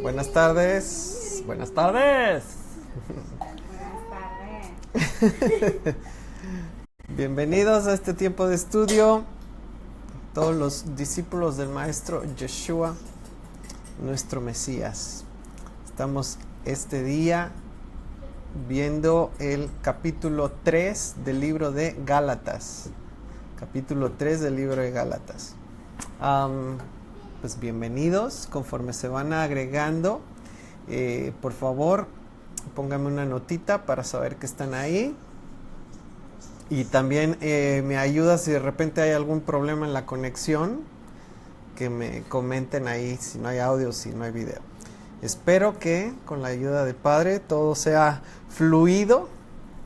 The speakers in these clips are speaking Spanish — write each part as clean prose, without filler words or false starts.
Buenas tardes. Buenas tardes. Buenas tardes. Bienvenidos a este tiempo de estudio. Todos los discípulos del maestro Yeshua, nuestro Mesías. Estamos este día viendo el capítulo 3 del libro de Gálatas. Capítulo 3 del libro de Gálatas. Pues bienvenidos, conforme se van agregando, por favor, pónganme una notita para saber que están ahí. Y también me ayuda si de repente hay algún problema en la conexión, que me comenten ahí si no hay audio, si no hay video. Espero que con la ayuda del Padre todo sea fluido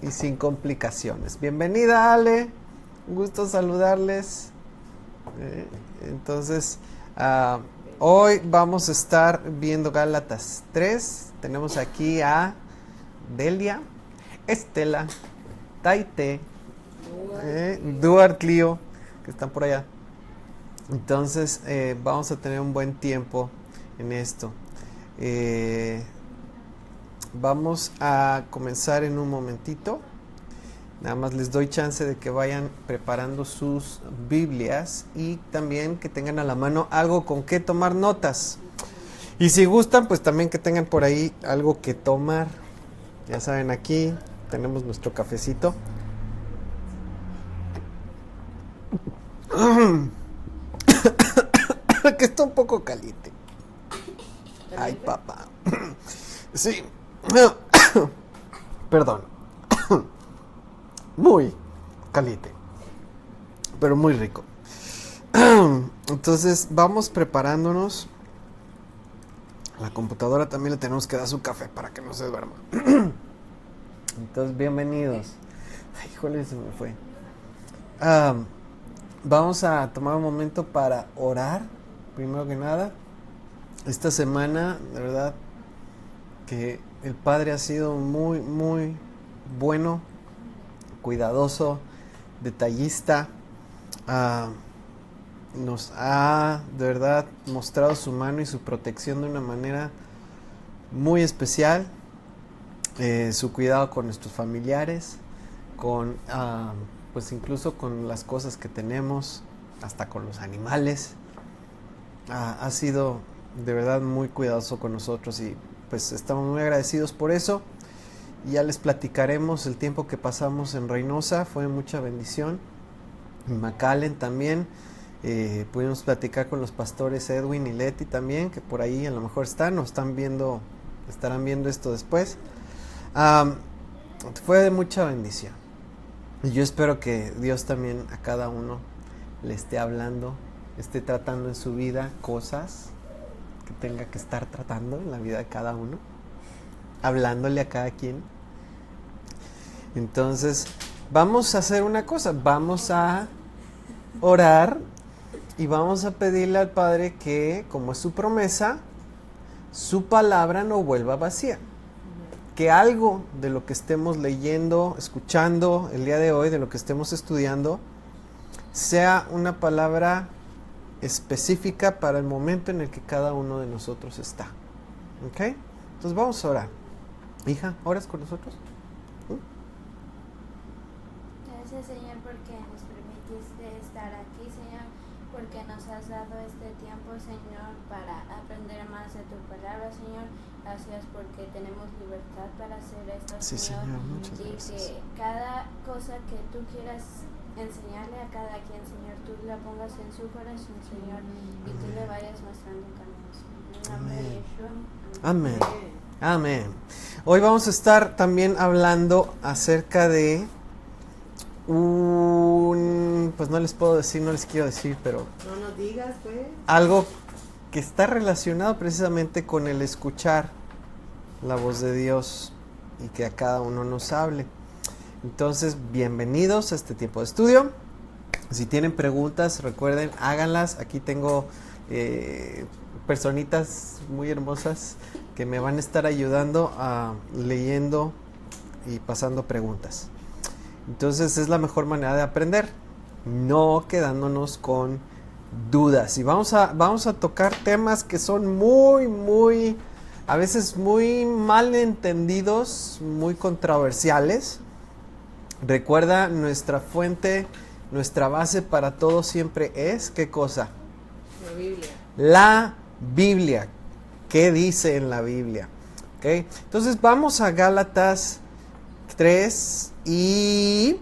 y sin complicaciones. Bienvenida, Ale, un gusto saludarles. Entonces, hoy vamos a estar viendo Gálatas 3. Tenemos aquí a Delia, Estela, Taite, Duarte, Clio, que están por allá. Entonces vamos a tener un buen tiempo en esto. Vamos a comenzar en un momentito. Nada más les doy chance de que vayan preparando sus Biblias y también que tengan a la mano algo con que tomar notas. Y si gustan, pues también que tengan por ahí algo que tomar. Ya saben, aquí tenemos nuestro cafecito. Que está un poco caliente. Ay, papá. Sí. Perdón. Muy caliente, pero muy rico. Entonces vamos preparándonos. La computadora también le tenemos que dar su café para que no se duerma. Entonces, bienvenidos. Ay, híjole, se me fue. Vamos a tomar un momento para orar. Primero que nada, esta semana, de verdad, que el Padre ha sido muy, muy bueno, cuidadoso, detallista. Nos ha de verdad mostrado su mano y su protección de una manera muy especial. Su cuidado con nuestros familiares, con pues incluso con las cosas que tenemos, hasta con los animales. Ha sido de verdad muy cuidadoso con nosotros y pues estamos muy agradecidos por eso. Ya les platicaremos el tiempo que pasamos en Reynosa, fue mucha bendición. En McAllen también pudimos platicar con los pastores Edwin y Leti también, que por ahí a lo mejor están o estarán viendo esto después. Fue de mucha bendición. Y yo espero que Dios también a cada uno le esté hablando, esté tratando en su vida cosas que tenga que estar tratando en la vida de cada uno, hablándole a cada quien. Entonces, vamos a hacer una cosa, vamos a orar y vamos a pedirle al Padre que, como es su promesa, su palabra no vuelva vacía. Que algo de lo que estemos leyendo, escuchando el día de hoy, de lo que estemos estudiando, sea una palabra específica para el momento en el que cada uno de nosotros está. ¿Ok? Entonces vamos a orar. Hija, ¿oras con nosotros? Gracias, Señor, porque nos permitiste estar aquí, Señor, porque nos has dado este tiempo, Señor, para aprender más de tu palabra, Señor. Gracias porque tenemos libertad para hacer esto, Sí, Señor. muchas y gracias. que cada cosa que tú quieras enseñarle a cada quien, Señor, tú la pongas en su corazón, Señor, y tú le vayas mostrando caminos. En el nombre de Yeshua. Amén. Amén. Hoy vamos a estar también hablando acerca de pues no les puedo decir, no les quiero decir, pero No nos digas, pues. algo que está relacionado precisamente con el escuchar la voz de Dios y que a cada uno nos hable. Entonces, bienvenidos a este tiempo de estudio. Si tienen preguntas, recuerden, háganlas. Aquí tengo personitas muy hermosas que me van a estar ayudando leyendo y pasando preguntas. Entonces es la mejor manera de aprender, no quedándonos con dudas. Y vamos a tocar temas que son a veces muy mal entendidos, muy controversiales. Recuerda, nuestra fuente, nuestra base para todo siempre es, ¿qué cosa? La Biblia. La Biblia. ¿Qué dice en la Biblia? ¿Okay? Entonces vamos a Gálatas 3 y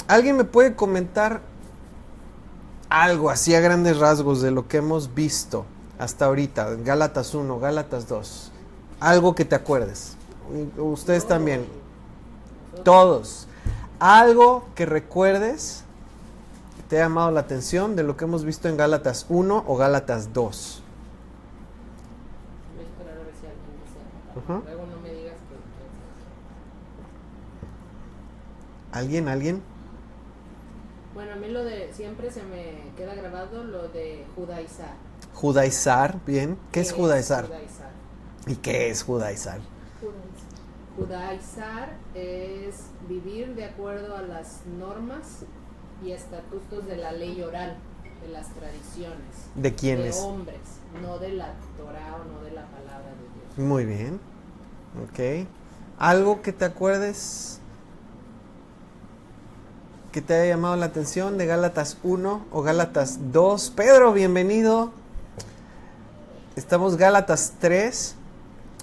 ¿alguien me puede comentar algo así a grandes rasgos de lo que hemos visto hasta ahorita? Gálatas 1, Gálatas 2. Algo que te acuerdes. Ustedes también. Todos. Algo que recuerdes que te ha llamado la atención de lo que hemos visto en Gálatas 1 o Gálatas 2. Voy a esperar a ver si alguien dice. Ujú. Luego no me digas que... ¿Alguien? Bueno, a mí lo de siempre se me queda grabado lo de judaizar. Judaizar, bien. ¿Qué es judaizar? Judaizar. ¿Y qué es judaizar? Judaizar es vivir de acuerdo a las normas y estatutos de la ley oral, de las tradiciones. ¿De quiénes? De hombres, no de la Torah o no de la palabra de Dios. Muy bien. Ok. ¿Algo que te acuerdes que te haya llamado la atención de Gálatas 1 o Gálatas 2? Pedro, bienvenido. Estamos Gálatas 3,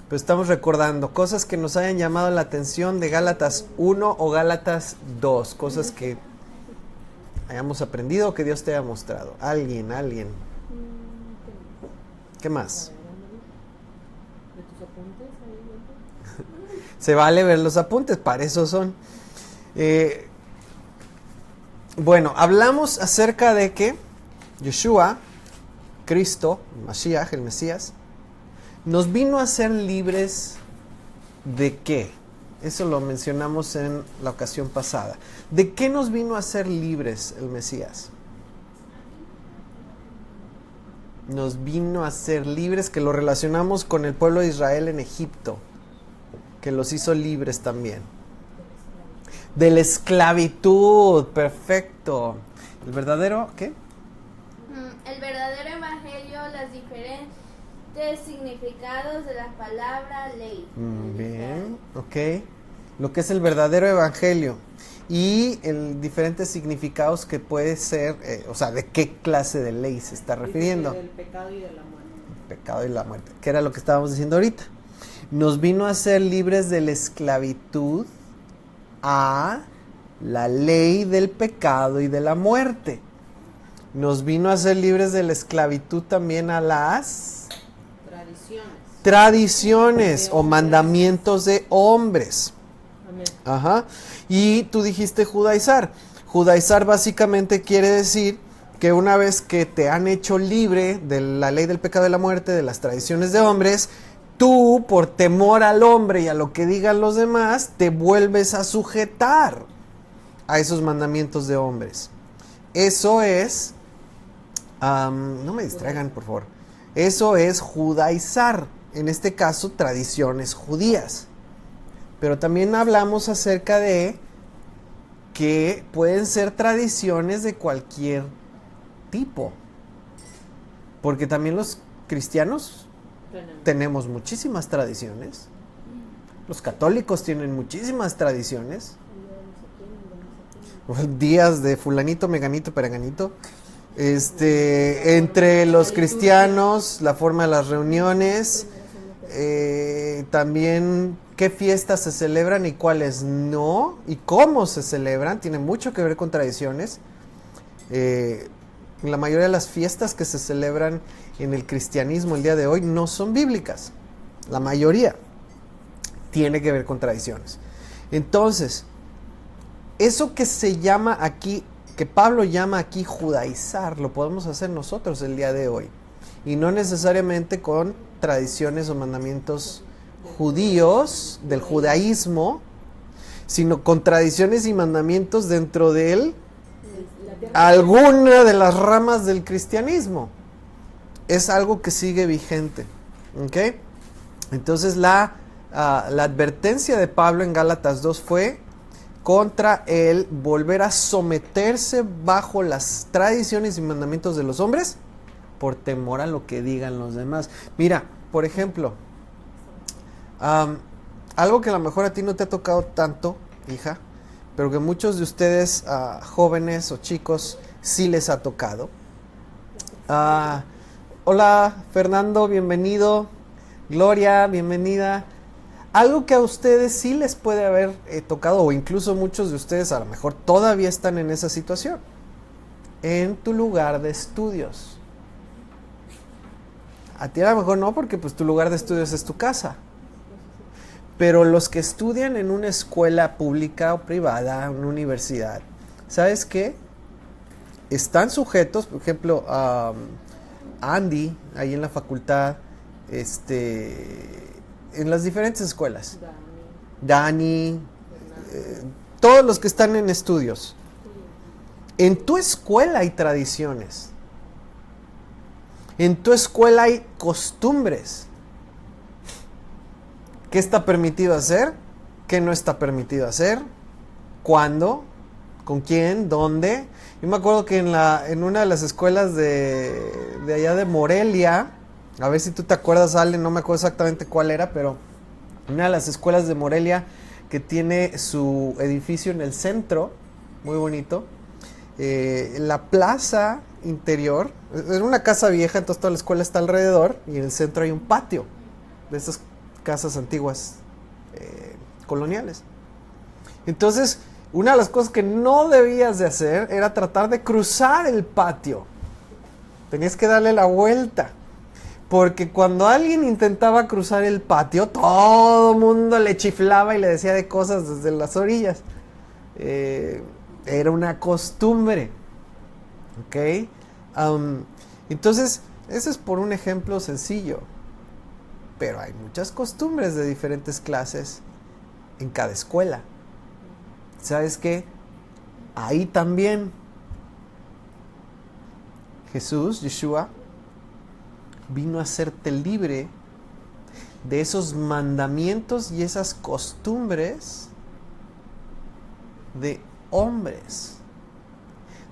pero estamos recordando cosas que nos hayan llamado la atención de Gálatas 1 o Gálatas 2. Cosas que hayamos aprendido o que Dios te haya mostrado. Alguien. ¿Qué más? ¿De tus apuntes? Ahí, Se vale ver los apuntes, para eso son. Bueno, hablamos acerca de que Yeshua, Cristo, Mashiach, el Mesías, nos vino a ser libres ¿de qué? Eso lo mencionamos en la ocasión pasada. ¿De qué nos vino a ser libres el Mesías? Nos vino a ser libres, que lo relacionamos con el pueblo de Israel en Egipto, que los hizo libres también. De la esclavitud, perfecto. ¿El verdadero qué? El verdadero evangelio, los diferentes significados de la palabra ley. Bien, ok. Lo que es el verdadero evangelio y el diferentes significados que puede ser, o sea, de qué clase de ley se está refiriendo. del pecado y de la muerte. El pecado y la muerte, que era lo que estábamos diciendo ahorita. Nos vino a ser libres de la esclavitud a la ley del pecado y de la muerte. Nos vino a ser libres de la esclavitud también a las tradiciones o mandamientos de hombres. Amén. Ajá. Y tú dijiste judaizar. Judaizar básicamente quiere decir que una vez que te han hecho libre de la ley del pecado y la muerte, de las tradiciones de hombres, tú, por temor al hombre y a lo que digan los demás, te vuelves a sujetar a esos mandamientos de hombres. Eso es, no me distraigan, por favor. Eso es judaizar, en este caso, tradiciones judías. Pero también hablamos acerca de que pueden ser tradiciones de cualquier tipo. Porque también los cristianos tenemos muchísimas tradiciones. Los católicos tienen muchísimas tradiciones. Días de fulanito, meganito, pereganito. Entre los cristianos, la forma de las reuniones, también qué fiestas se celebran y cuáles no, y cómo se celebran, tiene mucho que ver con tradiciones. La mayoría de las fiestas que se celebran en el cristianismo el día de hoy no son bíblicas. La mayoría tiene que ver con tradiciones. Entonces, eso que se llama aquí, que Pablo llama aquí judaizar, lo podemos hacer nosotros el día de hoy. Y no necesariamente con tradiciones o mandamientos judíos del judaísmo, sino con tradiciones y mandamientos dentro de él, alguna de las ramas del cristianismo. Es algo que sigue vigente. ¿Ok? Entonces la advertencia de Pablo en Gálatas 2 fue contra el volver a someterse bajo las tradiciones y mandamientos de los hombres por temor a lo que digan los demás. Mira, por ejemplo, algo que a lo mejor a ti no te ha tocado tanto, hija, pero que muchos de ustedes, jóvenes o chicos, sí les ha tocado. Hola, Fernando, bienvenido. Gloria, bienvenida. Algo que a ustedes sí les puede haber tocado, o incluso muchos de ustedes a lo mejor todavía están en esa situación. En tu lugar de estudios. A ti a lo mejor no, porque pues tu lugar de estudios es tu casa. Pero los que estudian en una escuela pública o privada, una universidad, ¿sabes qué? Están sujetos, por ejemplo, Andy, ahí en la facultad, en las diferentes escuelas. Dani, todos los que están en estudios. En tu escuela hay tradiciones. En tu escuela hay costumbres. ¿Qué está permitido hacer? ¿Qué no está permitido hacer? ¿Cuándo? ¿Con quién? ¿Dónde? Yo me acuerdo que en una de las escuelas de allá de Morelia, a ver si tú te acuerdas, Ale, no me acuerdo exactamente cuál era, pero una de las escuelas de Morelia que tiene su edificio en el centro, muy bonito, la plaza interior, es una casa vieja, entonces toda la escuela está alrededor y en el centro hay un patio de esas casas antiguas coloniales. Entonces, una de las cosas que no debías de hacer era tratar de cruzar el patio. Tenías que darle la vuelta. Porque cuando alguien intentaba cruzar el patio, todo el mundo le chiflaba y le decía de cosas desde las orillas. Era una costumbre. ¿Ok? Entonces, ese es por un ejemplo sencillo. Pero hay muchas costumbres de diferentes clases en cada escuela. ¿Sabes qué? Ahí también Yeshua, vino a hacerte libre de esos mandamientos y esas costumbres de hombres.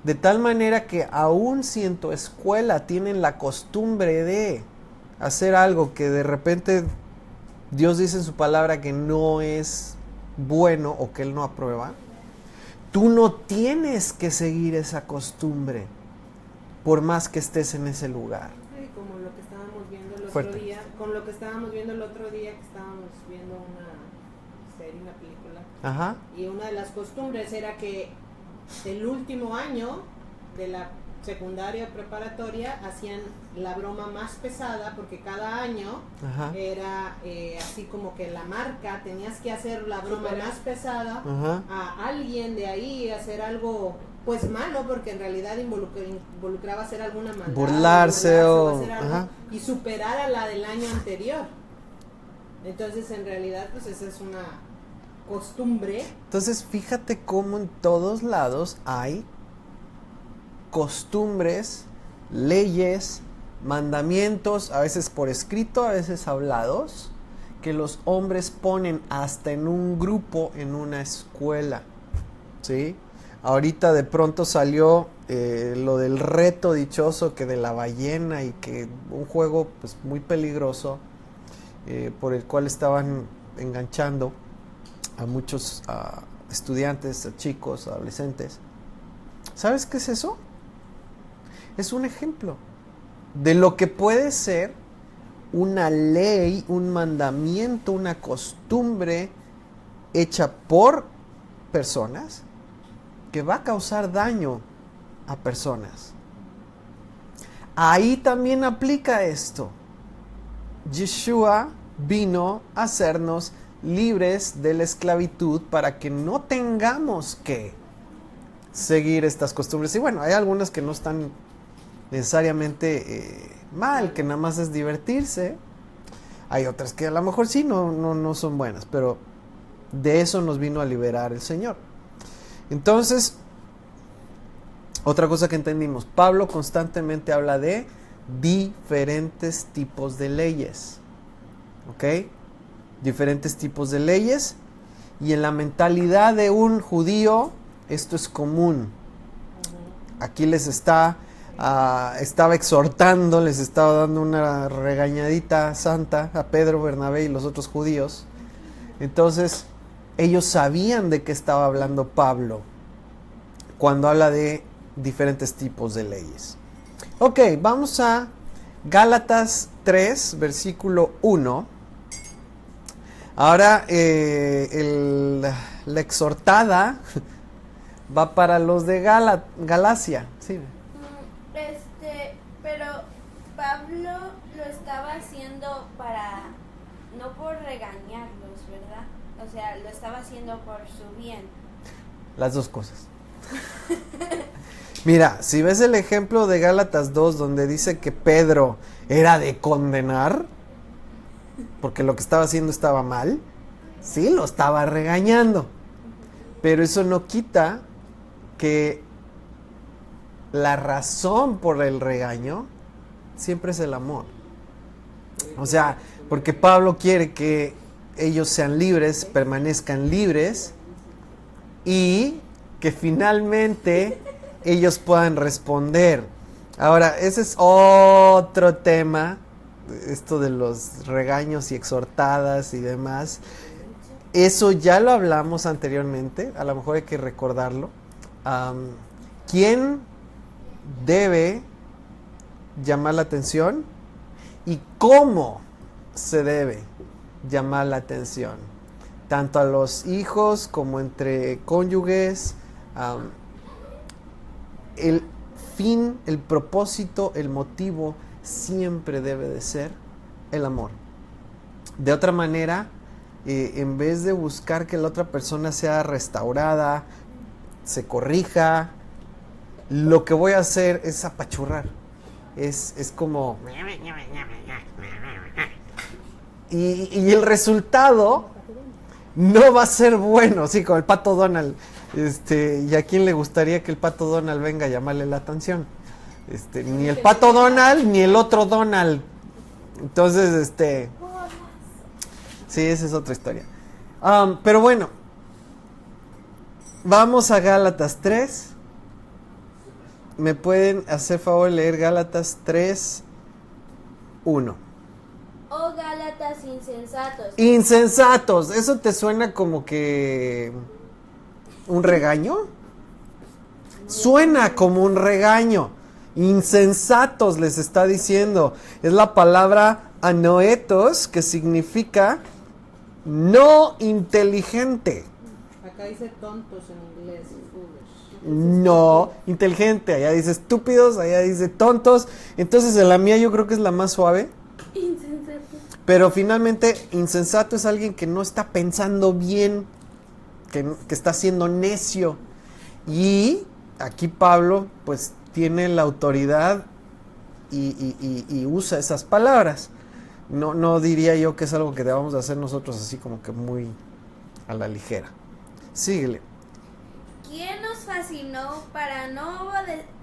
De tal manera que aun si en tu escuela tienen la costumbre de hacer algo que de repente Dios dice en su palabra que no es bueno o que Él no aprueba, tú no tienes que seguir esa costumbre por más que estés en ese lugar. Sí, como lo que estábamos viendo el Fuerte. otro día, con lo que estábamos viendo el otro día, que estábamos viendo una serie, una película, Ajá. y una de las costumbres era que el último año de la secundaria preparatoria hacían la broma más pesada, porque cada año Ajá. era así como que la marca, tenías que hacer la broma más pesada Ajá. a alguien de ahí, hacer algo pues malo, porque en realidad involucraba hacer alguna maldad, Burlarse o hacer algo, ajá. y superar a la del año anterior. Entonces en realidad pues esa es una costumbre. Entonces fíjate cómo en todos lados hay costumbres, leyes, mandamientos, a veces por escrito, a veces hablados, que los hombres ponen hasta en un grupo, en una escuela, ¿sí? Ahorita de pronto salió lo del reto dichoso, que de la ballena, y que un juego pues muy peligroso, por el cual estaban enganchando a muchos estudiantes, a chicos, adolescentes. ¿Sabes qué es eso? Es un ejemplo de lo que puede ser una ley, un mandamiento, una costumbre hecha por personas que va a causar daño a personas. Ahí también aplica esto. Yeshua vino a hacernos libres de la esclavitud para que no tengamos que seguir estas costumbres. Y bueno, hay algunas que no están necesariamente mal, que nada más es divertirse. Hay otras que a lo mejor sí no son buenas, pero de eso nos vino a liberar el Señor. Entonces, otra cosa que entendimos, Pablo constantemente habla de diferentes tipos de leyes, ¿ok? Diferentes tipos de leyes, y en la mentalidad de un judío esto es común. Aquí les está estaba exhortando, les estaba dando una regañadita santa a Pedro, Bernabé y los otros judíos. Entonces, ellos sabían de qué estaba hablando Pablo cuando habla de diferentes tipos de leyes. Ok, vamos a Gálatas 3, versículo 1. Ahora, la exhortada va para los de Galacia. Sí. Pero Pablo lo estaba haciendo no por regañarlos, ¿verdad? O sea, lo estaba haciendo por su bien. Las dos cosas. Mira, si ves el ejemplo de Gálatas 2, donde dice que Pedro era de condenar, porque lo que estaba haciendo estaba mal, sí, lo estaba regañando. Pero eso no quita que la razón por el regaño siempre es el amor. O sea, porque Pablo quiere que ellos sean libres, permanezcan libres y que finalmente ellos puedan responder. Ahora, ese es otro tema, esto de los regaños y exhortadas y demás. Eso ya lo hablamos anteriormente, a lo mejor hay que recordarlo. ¿Quién debe llamar la atención y cómo se debe llamar la atención? Tanto a los hijos como entre cónyuges. El fin, el propósito, el motivo siempre debe de ser el amor. De otra manera, en vez de buscar que la otra persona sea restaurada, se corrija, lo que voy a hacer es apachurrar. Es como... Y el resultado no va a ser bueno, sí, como el Pato Donald. ¿Y a quién le gustaría que el Pato Donald venga a llamarle la atención? Ni el Pato Donald, ni el otro Donald. Entonces, sí, esa es otra historia. Pero bueno, vamos a Gálatas 3. ¿Me pueden hacer favor de leer Gálatas 3, 1? Oh, Gálatas insensatos. Insensatos, ¿eso te suena como que un regaño? Suena como un regaño. Insensatos les está diciendo. Es la palabra anoetos, que significa no inteligente. Acá dice tontos en inglés. No, inteligente. Allá dice estúpidos, allá dice tontos. Entonces en la mía yo creo que es la más suave. Insensato. Pero finalmente insensato es alguien que no está pensando bien, que está siendo necio. Y aquí Pablo pues tiene la autoridad y usa esas palabras. No diría yo que es algo que debamos de hacer nosotros así como que muy a la ligera. Síguele. ¿Quién nos fascinó para no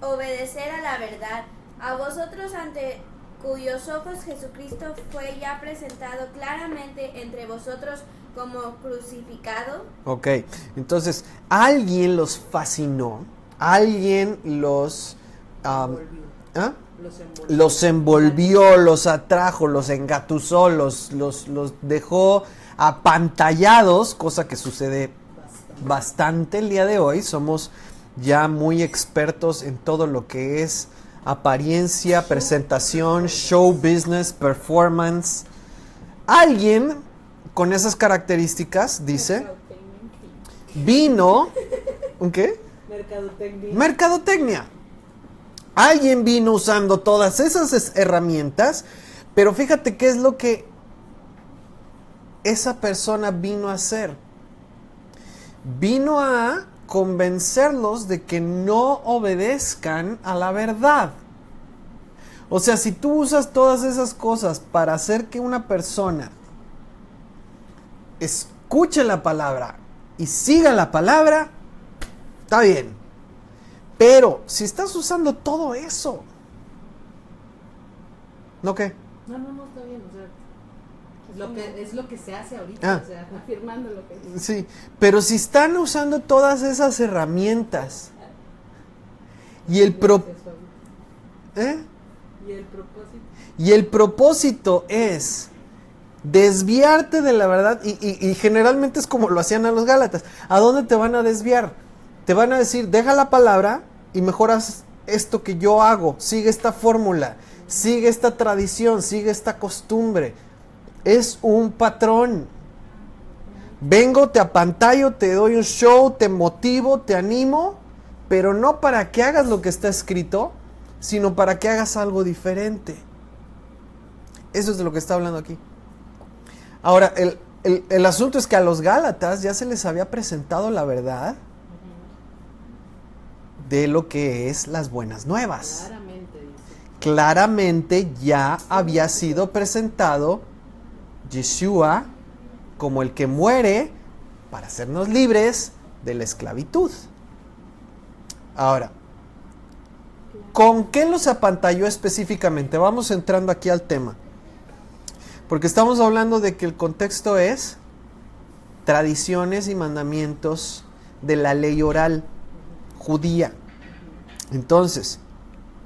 obedecer a la verdad? A vosotros ante cuyos ojos Jesucristo fue ya presentado claramente entre vosotros como crucificado. Ok, entonces alguien los fascinó, alguien los envolvió, los atrajo, los engatusó, los dejó apantallados, cosa que sucede bastante el día de hoy. Somos ya muy expertos en todo lo que es apariencia, presentación, show business, performance. Alguien con esas características, dice, vino, ¿un qué? Mercadotecnia. Alguien vino usando todas esas herramientas, pero fíjate qué es lo que esa persona vino a hacer. Vino a convencerlos de que no obedezcan a la verdad. O sea, si tú usas todas esas cosas para hacer que una persona escuche la palabra y siga la palabra, está bien. Pero si estás usando todo eso, ¿no qué? No, está bien, o sea, es lo que se hace ahorita, o sea, afirmando lo que dice. Sí, pero si están usando todas esas herramientas y ¿Y el propósito? Y el propósito es desviarte de la verdad, y generalmente es como lo hacían a los Gálatas. ¿A dónde te van a desviar? Te van a decir, deja la palabra y mejor haz esto que yo hago, sigue esta fórmula, sigue esta tradición, sigue esta costumbre. Es un patrón. Vengo, te apantallo, te doy un show, te motivo, te animo, pero no para que hagas lo que está escrito, sino para que hagas algo diferente. Eso es de lo que está hablando aquí. Ahora, el asunto es que a los Gálatas ya se les había presentado la verdad de lo que es las buenas nuevas. Claramente dice. Claramente ya había sido presentado Yeshua como el que muere para hacernos libres de la esclavitud. Ahora, ¿con qué los apantalló específicamente? Vamos entrando aquí al tema. Porque estamos hablando de que el contexto es tradiciones y mandamientos de la ley oral judía. Entonces,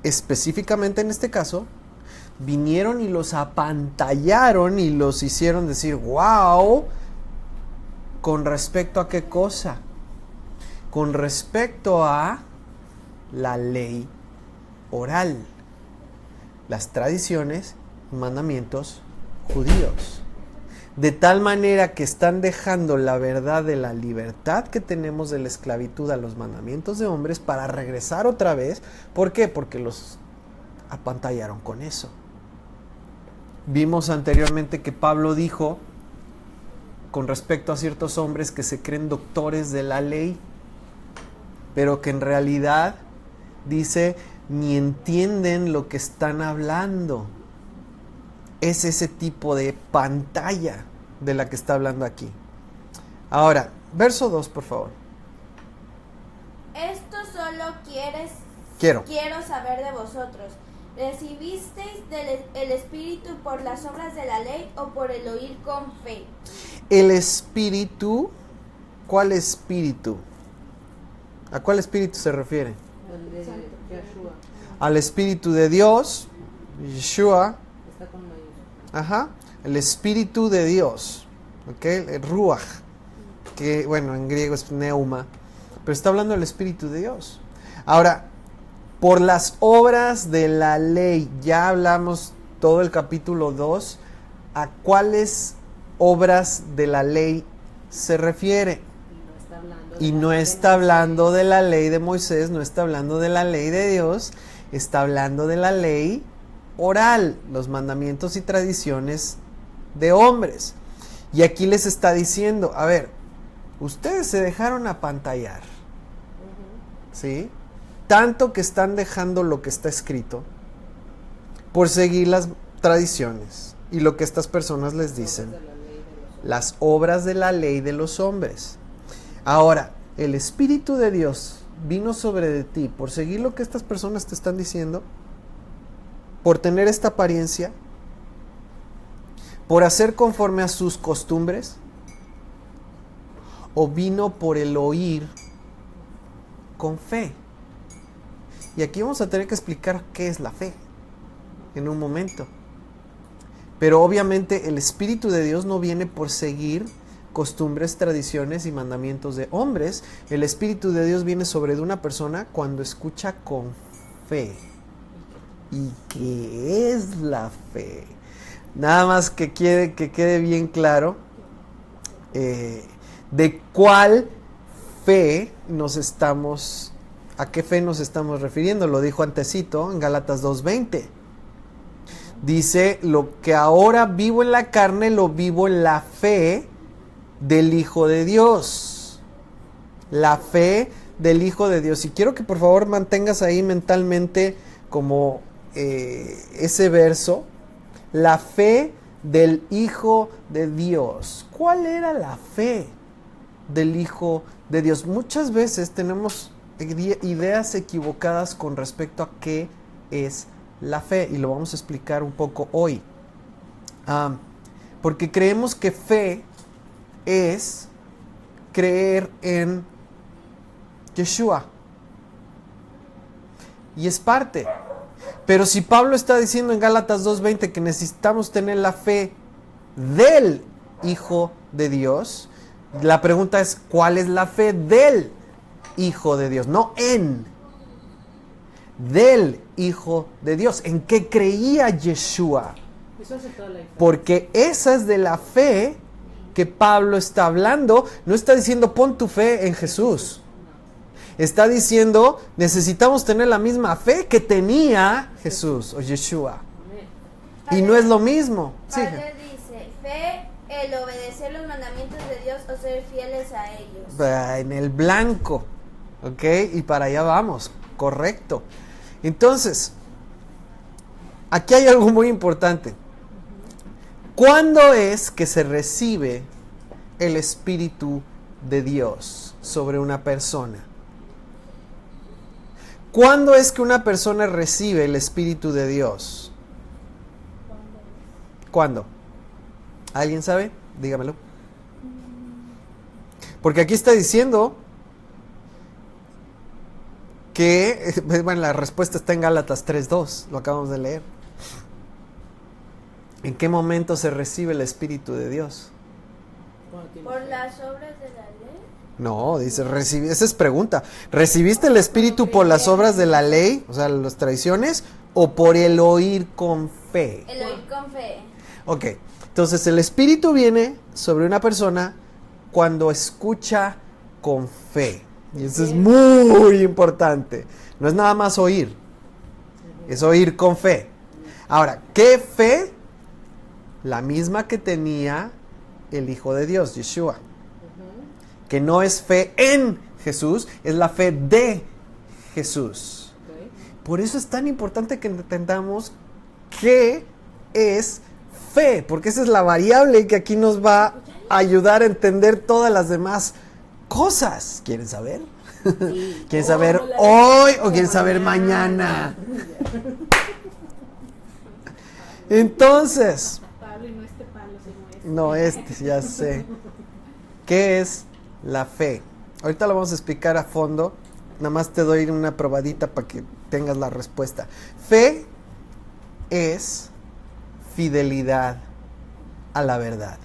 específicamente en este caso, vinieron y los apantallaron y los hicieron decir, wow, ¿con respecto a qué cosa? Con respecto a la ley oral, las tradiciones y mandamientos judíos. De tal manera que están dejando la verdad de la libertad que tenemos de la esclavitud a los mandamientos de hombres para regresar otra vez. ¿Por qué? Porque los apantallaron con eso. Vimos anteriormente que Pablo dijo con respecto a ciertos hombres que se creen doctores de la ley, pero que en realidad, dice, ni entienden lo que están hablando. Es ese tipo de pantalla de la que está hablando aquí. Ahora, verso 2, por favor. Esto solo Quiero saber de vosotros. ¿Recibisteis el Espíritu por las obras de la ley o por el oír con fe? El Espíritu, ¿cuál Espíritu? ¿A cuál Espíritu se refiere? El de Yeshua. Al Espíritu de Dios, Yeshua. Está con mayúscula. Ajá, el Espíritu de Dios, ¿ok? El Ruach, que bueno, en griego es pneuma, pero está hablando del Espíritu de Dios. Ahora, por las obras de la ley, ya hablamos todo el capítulo 2, ¿a cuáles obras de la ley se refiere? Y no está hablando de la ley de Moisés, no está hablando de la ley de Dios, está hablando de la ley oral, los mandamientos y tradiciones de hombres. Y aquí les está diciendo, a ver, ustedes se dejaron apantallar, ¿sí? Tanto que están dejando lo que está escrito por seguir las tradiciones y lo que estas personas les dicen, las obras de la ley de los hombres. Ahora, el Espíritu de Dios vino sobre de ti por seguir lo que estas personas te están diciendo, por tener esta apariencia, por hacer conforme a sus costumbres, o vino por el oír con fe. Y aquí vamos a tener que explicar qué es la fe en un momento. Pero obviamente el Espíritu de Dios no viene por seguir costumbres, tradiciones y mandamientos de hombres. El Espíritu de Dios viene sobre de una persona cuando escucha con fe. ¿Y qué es la fe? Nada más que quede bien claro de cuál fe a qué fe nos estamos refiriendo. Lo dijo antecito en Gálatas 2:20. Dice, lo que ahora vivo en la carne, lo vivo en la fe del Hijo de Dios. La fe del Hijo de Dios. Y quiero que por favor mantengas ahí mentalmente como ese verso, la fe del Hijo de Dios. ¿Cuál era la fe del Hijo de Dios? Muchas veces tenemos ideas equivocadas con respecto a qué es la fe, y lo vamos a explicar un poco hoy. Porque creemos que fe es creer en Yeshua, y es parte. Pero si Pablo está diciendo en Gálatas 2:20 que necesitamos tener la fe del Hijo de Dios, la pregunta es, ¿cuál es la fe del Hijo de Dios? No en, del Hijo de Dios. ¿En qué creía Yeshua? Eso hace toda la diferencia. Porque esa es de la fe que Pablo está hablando. No está diciendo pon tu fe en Jesús. Está diciendo necesitamos tener la misma fe que tenía Jesús o Yeshua. Y no es lo mismo. Sí. Padre dice, fe, el obedecer los mandamientos de Dios o ser fieles a ellos. En el blanco. ¿Ok? Y para allá vamos. Correcto. Entonces, aquí hay algo muy importante. ¿Cuándo es que se recibe el Espíritu de Dios sobre una persona? ¿Cuándo es que una persona recibe el Espíritu de Dios? ¿Cuándo? ¿Alguien sabe? Dígamelo. Porque aquí está diciendo que, bueno, la respuesta está en Gálatas 3:2, lo acabamos de leer. ¿En qué momento se recibe el Espíritu de Dios? ¿Por las obras de la ley? No, dice, esa es pregunta. ¿Recibiste el Espíritu por las obras de la ley, o sea, las tradiciones, o por el oír con fe? El oír con fe. Ok, entonces el Espíritu viene sobre una persona cuando escucha con fe. Y eso es muy importante. No es nada más oír, es oír con fe. Ahora, ¿qué fe? La misma que tenía el Hijo de Dios, Yeshua. Que no es fe en Jesús, es la fe de Jesús. Por eso es tan importante que entendamos qué es fe, porque esa es la variable que aquí nos va a ayudar a entender todas las demás cosas. ¿Quieren saber? Sí. ¿Quieren saber hoy o quieren saber mañana? Entonces, Pablo y no este palo, sino no ya sé. ¿Qué es la fe? Ahorita lo vamos a explicar a fondo. Nada más te doy una probadita para que tengas la respuesta. Fe es fidelidad a la verdad.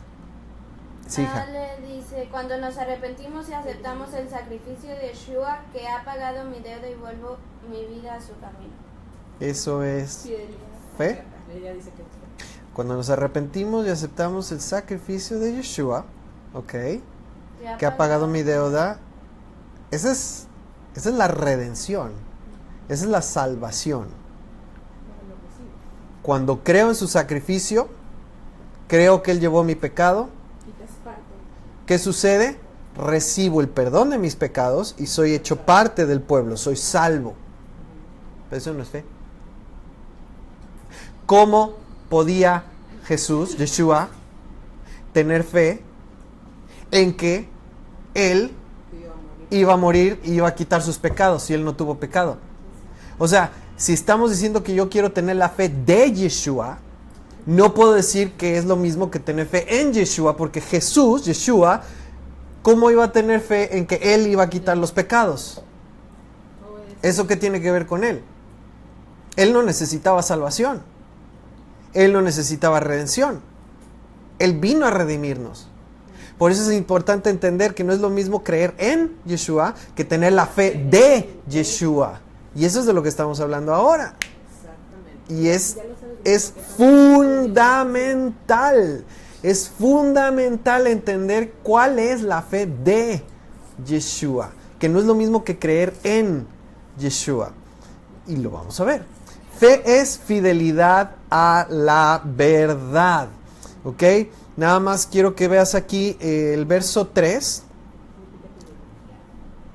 Sí, hija. Ale dice, cuando nos arrepentimos y aceptamos el sacrificio de Yeshua que ha pagado mi deuda y vuelvo mi vida a su camino. Eso es fidelidad. fe. Ella dice que Cuando nos arrepentimos y aceptamos el sacrificio de Yeshua, ¿ok? Que ha pagado mi deuda. Esa es la redención. Esa es la salvación. Cuando creo en su sacrificio, creo que Él llevó mi pecado. ¿Qué sucede? Recibo el perdón de mis pecados y soy hecho parte del pueblo, soy salvo. Pero eso no es fe. ¿Cómo podía Jesús, Yeshua, tener fe en que Él iba a morir y iba a quitar sus pecados si Él no tuvo pecado? O sea, si estamos diciendo que yo quiero tener la fe de Yeshua, no puedo decir que es lo mismo que tener fe en Yeshua, porque Jesús, Yeshua, ¿cómo iba a tener fe en que Él iba a quitar los pecados? ¿Eso qué tiene que ver con Él? Él no necesitaba salvación. Él no necesitaba redención. Él vino a redimirnos. Por eso es importante entender que no es lo mismo creer en Yeshua que tener la fe de Yeshua. Y eso es de lo que estamos hablando ahora. Y es fundamental. Es fundamental entender cuál es la fe de Yeshua. Que no es lo mismo que creer en Yeshua. Y lo vamos a ver. Fe es fidelidad a la verdad. ¿Ok? Nada más quiero que veas aquí el verso 3.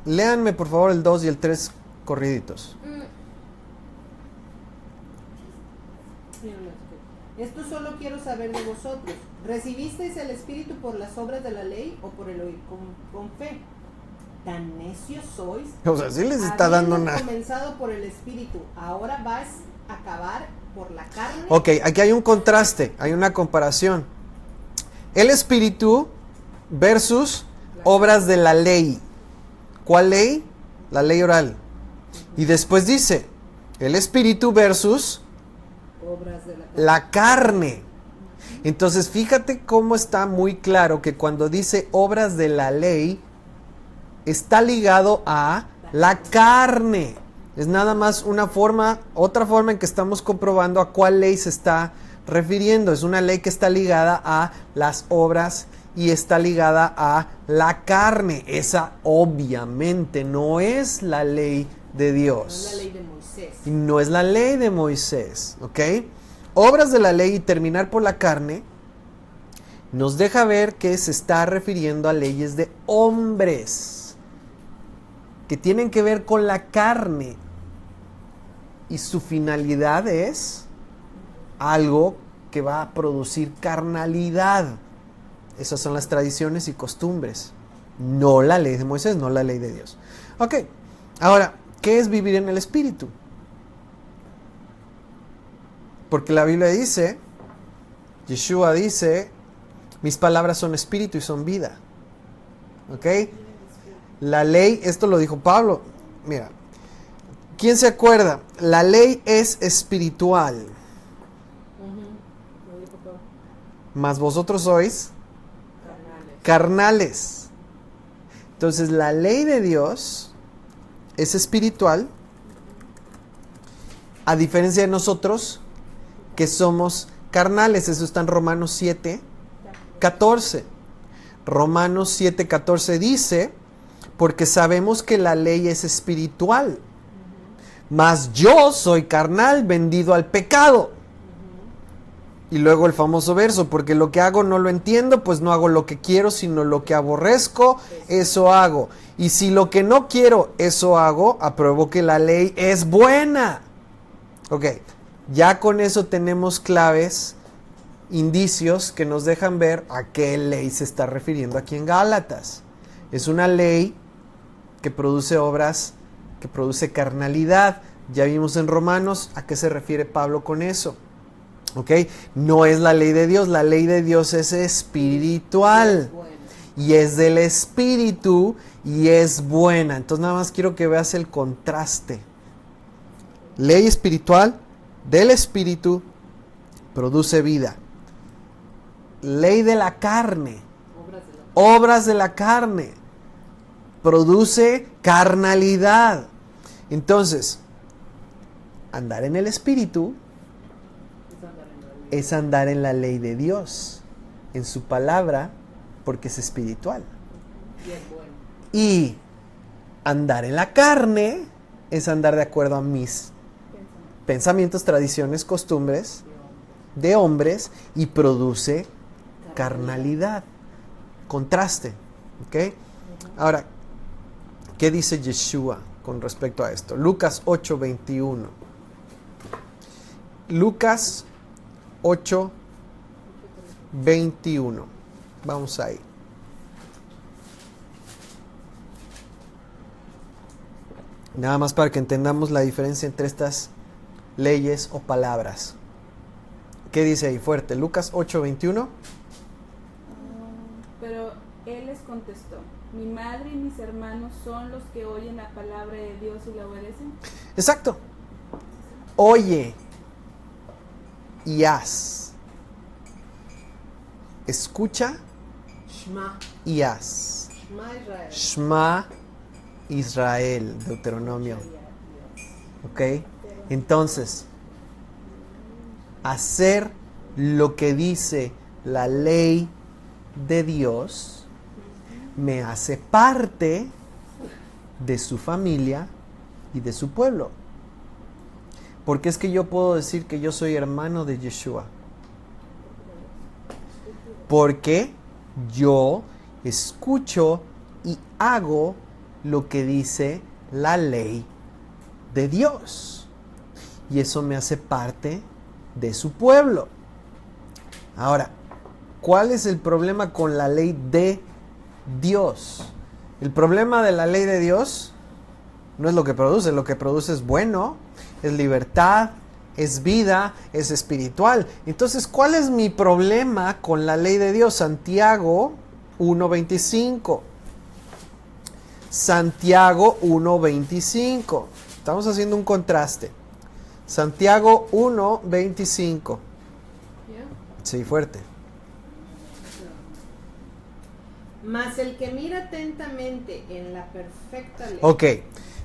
Léanme por favor el 2 y el 3 corriditos. Esto solo quiero saber de vosotros. ¿Recibisteis el Espíritu por las obras de la ley o por el oír con fe? ¿Tan necios sois? O sea, sí les está dando una... comenzado por el Espíritu, ¿ahora vas a acabar por la carne? Ok, aquí hay un contraste, hay una comparación. El Espíritu versus obras de la ley. ¿Cuál ley? La ley oral. Y después dice, El espíritu versus Obras de la carne. Entonces, fíjate cómo está muy claro que cuando dice obras de la ley, está ligado a la carne. Es nada más una forma, otra forma en que estamos comprobando a cuál ley se está refiriendo. Es una ley que está ligada a las obras y está ligada a la carne. Esa obviamente no es la ley de Dios. No es la ley de Moisés. Y no es la ley de Moisés, ¿ok? Obras de la ley y terminar por la carne nos deja ver que se está refiriendo a leyes de hombres que tienen que ver con la carne y su finalidad es algo que va a producir carnalidad. Esas son las tradiciones y costumbres, no la ley de Moisés, no la ley de Dios. Ok, ahora, ¿qué es vivir en el Espíritu? Porque la Biblia dice, Yeshua dice, mis palabras son espíritu y son vida. ¿Ok? La ley, esto lo dijo Pablo. Mira, ¿quién se acuerda? La ley es espiritual. Lo dijo Pablo. Mas vosotros sois carnales. Entonces la ley de Dios es espiritual, a diferencia de nosotros que somos carnales. Eso está en Romanos 7:14. Romanos 7:14 dice, porque sabemos que la ley es espiritual, mas yo soy carnal, vendido al pecado. Y luego el famoso verso, porque lo que hago no lo entiendo, pues no hago lo que quiero, sino lo que aborrezco, eso hago. Y si lo que no quiero, eso hago, apruebo que la ley es buena. Ok, ya con eso tenemos claves, indicios que nos dejan ver a qué ley se está refiriendo aquí en Gálatas. Es una ley que produce obras, que produce carnalidad. Ya vimos en Romanos a qué se refiere Pablo con eso. ¿Ok? No es la ley de Dios. La ley de Dios es espiritual. Y es del espíritu y es buena. Entonces nada más quiero que veas el contraste. Ley espiritual del espíritu produce vida. Ley de la carne, obras de la carne, produce carnalidad. Entonces, andar en el espíritu es andar en la ley de Dios, en su palabra, porque es espiritual. Y andar en la carne es andar de acuerdo a mis pensamientos, tradiciones, costumbres de hombres y produce carnalidad, contraste. ¿Ok? Ahora, ¿qué dice Yeshua con respecto a esto? Lucas 8:21. Lucas 8:21. Vamos ahí. Nada más para que entendamos la diferencia entre estas leyes o palabras. ¿Qué dice ahí fuerte? Lucas 8:21. Pero él les contestó, mi madre y mis hermanos son los que oyen la palabra de Dios y la obedecen. Exacto. Oye y haz. Escucha Shema. y haz. Shema Israel. Shema Israel, Deuteronomio. ¿Ok? Entonces, hacer lo que dice la ley de Dios me hace parte de su familia y de su pueblo. Porque es que yo puedo decir que yo soy hermano de Yeshua. Porque yo escucho y hago lo que dice la ley de Dios. Y eso me hace parte de su pueblo. Ahora, ¿cuál es el problema con la ley de Dios? El problema de la ley de Dios no es lo que produce es bueno, es libertad, es vida, es espiritual. Entonces, ¿cuál es mi problema con la ley de Dios? Santiago 1:25. Santiago 1:25. Estamos haciendo un contraste. Santiago 1:25. ¿Ya? Sí, fuerte. Mas el que mira atentamente en la perfecta ley. Ok.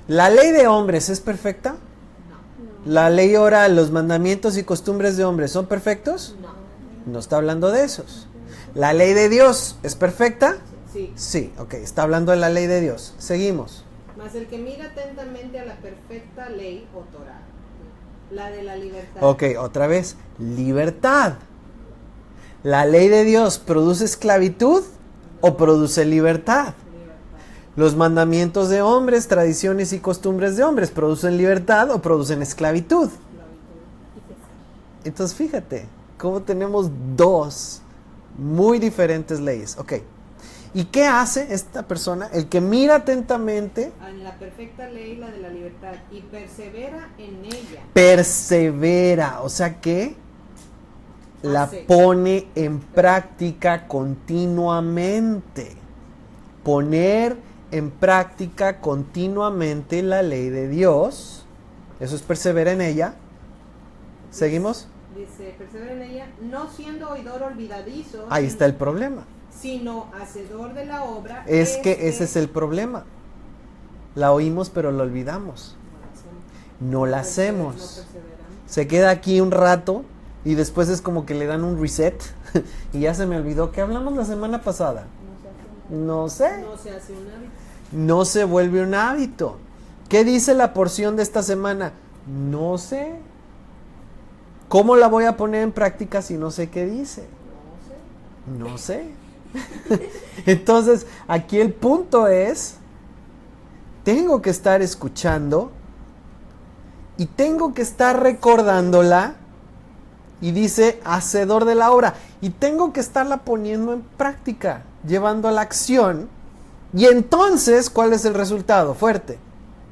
¿La ley de hombres es perfecta? No, ¿La ley oral, los mandamientos y costumbres de hombres son perfectos? no. No está hablando de esos. ¿La ley de Dios es perfecta? Sí. Sí, ok. Está hablando de la ley de Dios. Seguimos. Mas el que mira atentamente a la perfecta ley o Torah, la de la libertad. Ok, otra vez. Libertad. ¿La ley de Dios produce esclavitud o produce libertad? Libertad. Los mandamientos de hombres, tradiciones y costumbres de hombres, ¿producen libertad o producen esclavitud? Entonces fíjate, cómo tenemos dos muy diferentes leyes. Ok. ¿Y qué hace esta persona? El que mira atentamente, En la perfecta ley, la de la libertad, y persevera en ella. persevera. O sea que la Hace. pone en práctica continuamente. Poner en práctica continuamente la ley de Dios. Eso es persevera en ella. ¿Seguimos? Dice, persevera en ella, no siendo oidor olvidadizo. Ahí está el problema. Sino hacedor de la obra. Es que ese es el problema. La oímos pero la olvidamos. No la No hacemos. perseveramos. Se queda aquí un rato y después es como que le dan un reset y ya se me olvidó que hablamos la semana pasada. No sé. No se hace un hábito. No se vuelve un hábito. ¿Qué dice la porción de esta semana? No sé. ¿Cómo la voy a poner en práctica si no sé qué dice? No sé. Entonces, aquí el punto es, tengo que estar escuchando y tengo que estar recordándola y dice, hacedor de la obra, y tengo que estarla poniendo en práctica, llevando a la acción, y entonces, ¿cuál es el resultado? Fuerte.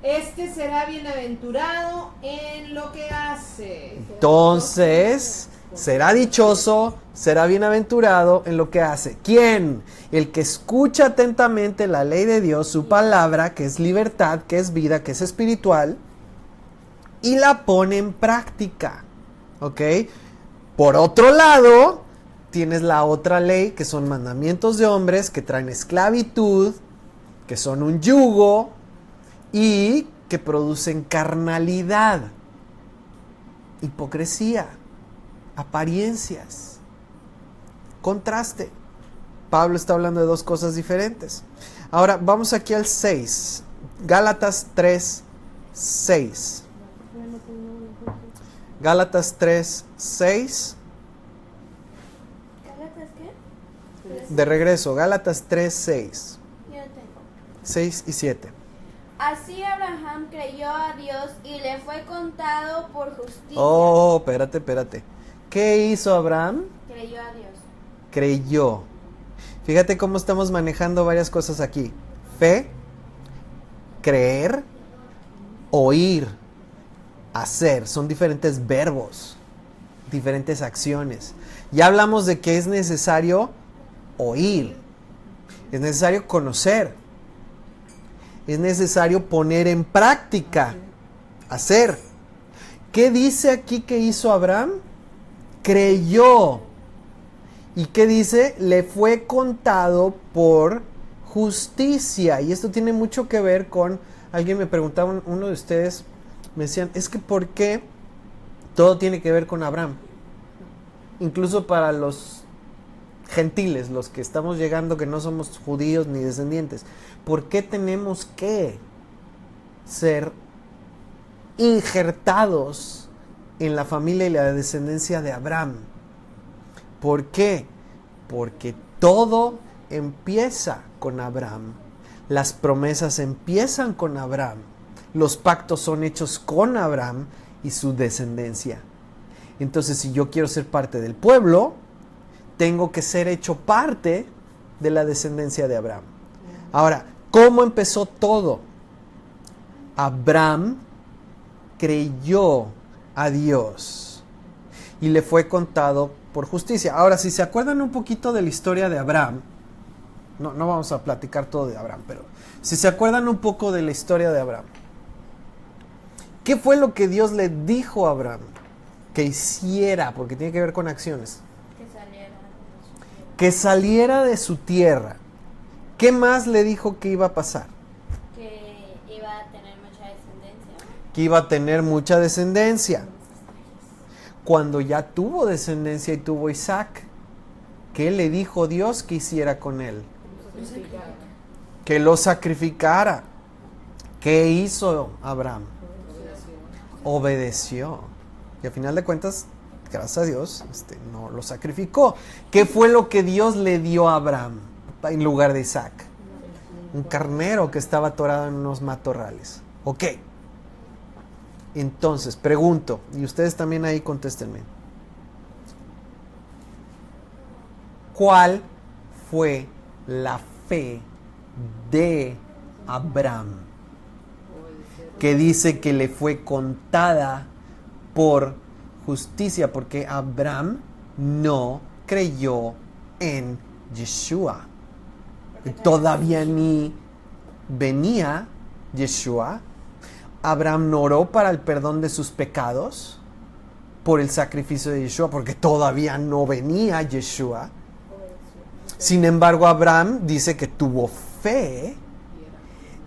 Este será bienaventurado en lo que hace. Entonces, será dichoso, será bienaventurado en lo que hace. ¿Quién? El que escucha atentamente la ley de Dios, su palabra, que es libertad, que es vida, que es espiritual, y la pone en práctica. ¿Ok? Por otro lado, tienes la otra ley, que son mandamientos de hombres, que traen esclavitud, que son un yugo, y que producen carnalidad, hipocresía, apariencias, contraste. Pablo está hablando de dos cosas diferentes. Ahora vamos aquí al 6, Gálatas 3, 6. Gálatas 3, 6. ¿Gálatas qué? De regreso, Gálatas 3, 6. Yo tengo. 6 y 7. Así Abraham creyó a Dios y le fue contado por justicia. Oh, espérate. ¿Qué hizo Abraham? Creyó a Dios. Creyó. Fíjate cómo estamos manejando varias cosas aquí. Fe, creer, oír, hacer. Son diferentes verbos, diferentes acciones. Ya hablamos de que es necesario oír, es necesario conocer, es necesario poner en práctica, hacer. ¿Qué dice aquí que hizo Abraham? Creyó. ¿Y qué dice? Le fue contado por justicia. Y esto tiene mucho que ver con, alguien me preguntaba, uno de ustedes, me decían, es que ¿por qué todo tiene que ver con Abraham? Incluso para los gentiles, los que estamos llegando, que no somos judíos ni descendientes. ¿Por qué tenemos que ser injertados en la familia y la descendencia de Abraham? ¿Por qué? Porque todo empieza con Abraham. Las promesas empiezan con Abraham. Los pactos son hechos con Abraham y su descendencia. Entonces, si yo quiero ser parte del pueblo, tengo que ser hecho parte de la descendencia de Abraham. Ahora, ¿cómo empezó todo? Abraham creyó a Dios y le fue contado por justicia. Ahora, si se acuerdan un poquito de la historia de Abraham, no vamos a platicar todo de Abraham, pero si se acuerdan un poco de la historia de Abraham, ¿Qué fue lo que Dios le dijo a Abraham que hiciera? Porque tiene que ver con acciones. Que saliera de su tierra. ¿Qué más le dijo que iba a pasar? Que iba a tener mucha descendencia. Que iba a tener mucha descendencia. Cuando ya tuvo descendencia y tuvo Isaac, ¿qué le dijo Dios que hiciera con él? Que lo sacrificara. ¿Qué hizo Abraham? Obedeció. Y al final de cuentas, gracias a Dios, no lo sacrificó. ¿Qué fue lo que Dios le dio a Abraham en lugar de Isaac? Un carnero que estaba atorado en unos matorrales. Ok. Entonces, pregunto, y ustedes también ahí contéstenme. ¿Cuál fue la fe de Abraham? Que dice que le fue contada por justicia, porque Abraham no creyó en Yeshua. Todavía ni venía Yeshua. Abraham no oró para el perdón de sus pecados por el sacrificio de Yeshua, porque todavía no venía Yeshua. Sin embargo, Abraham dice que tuvo fe,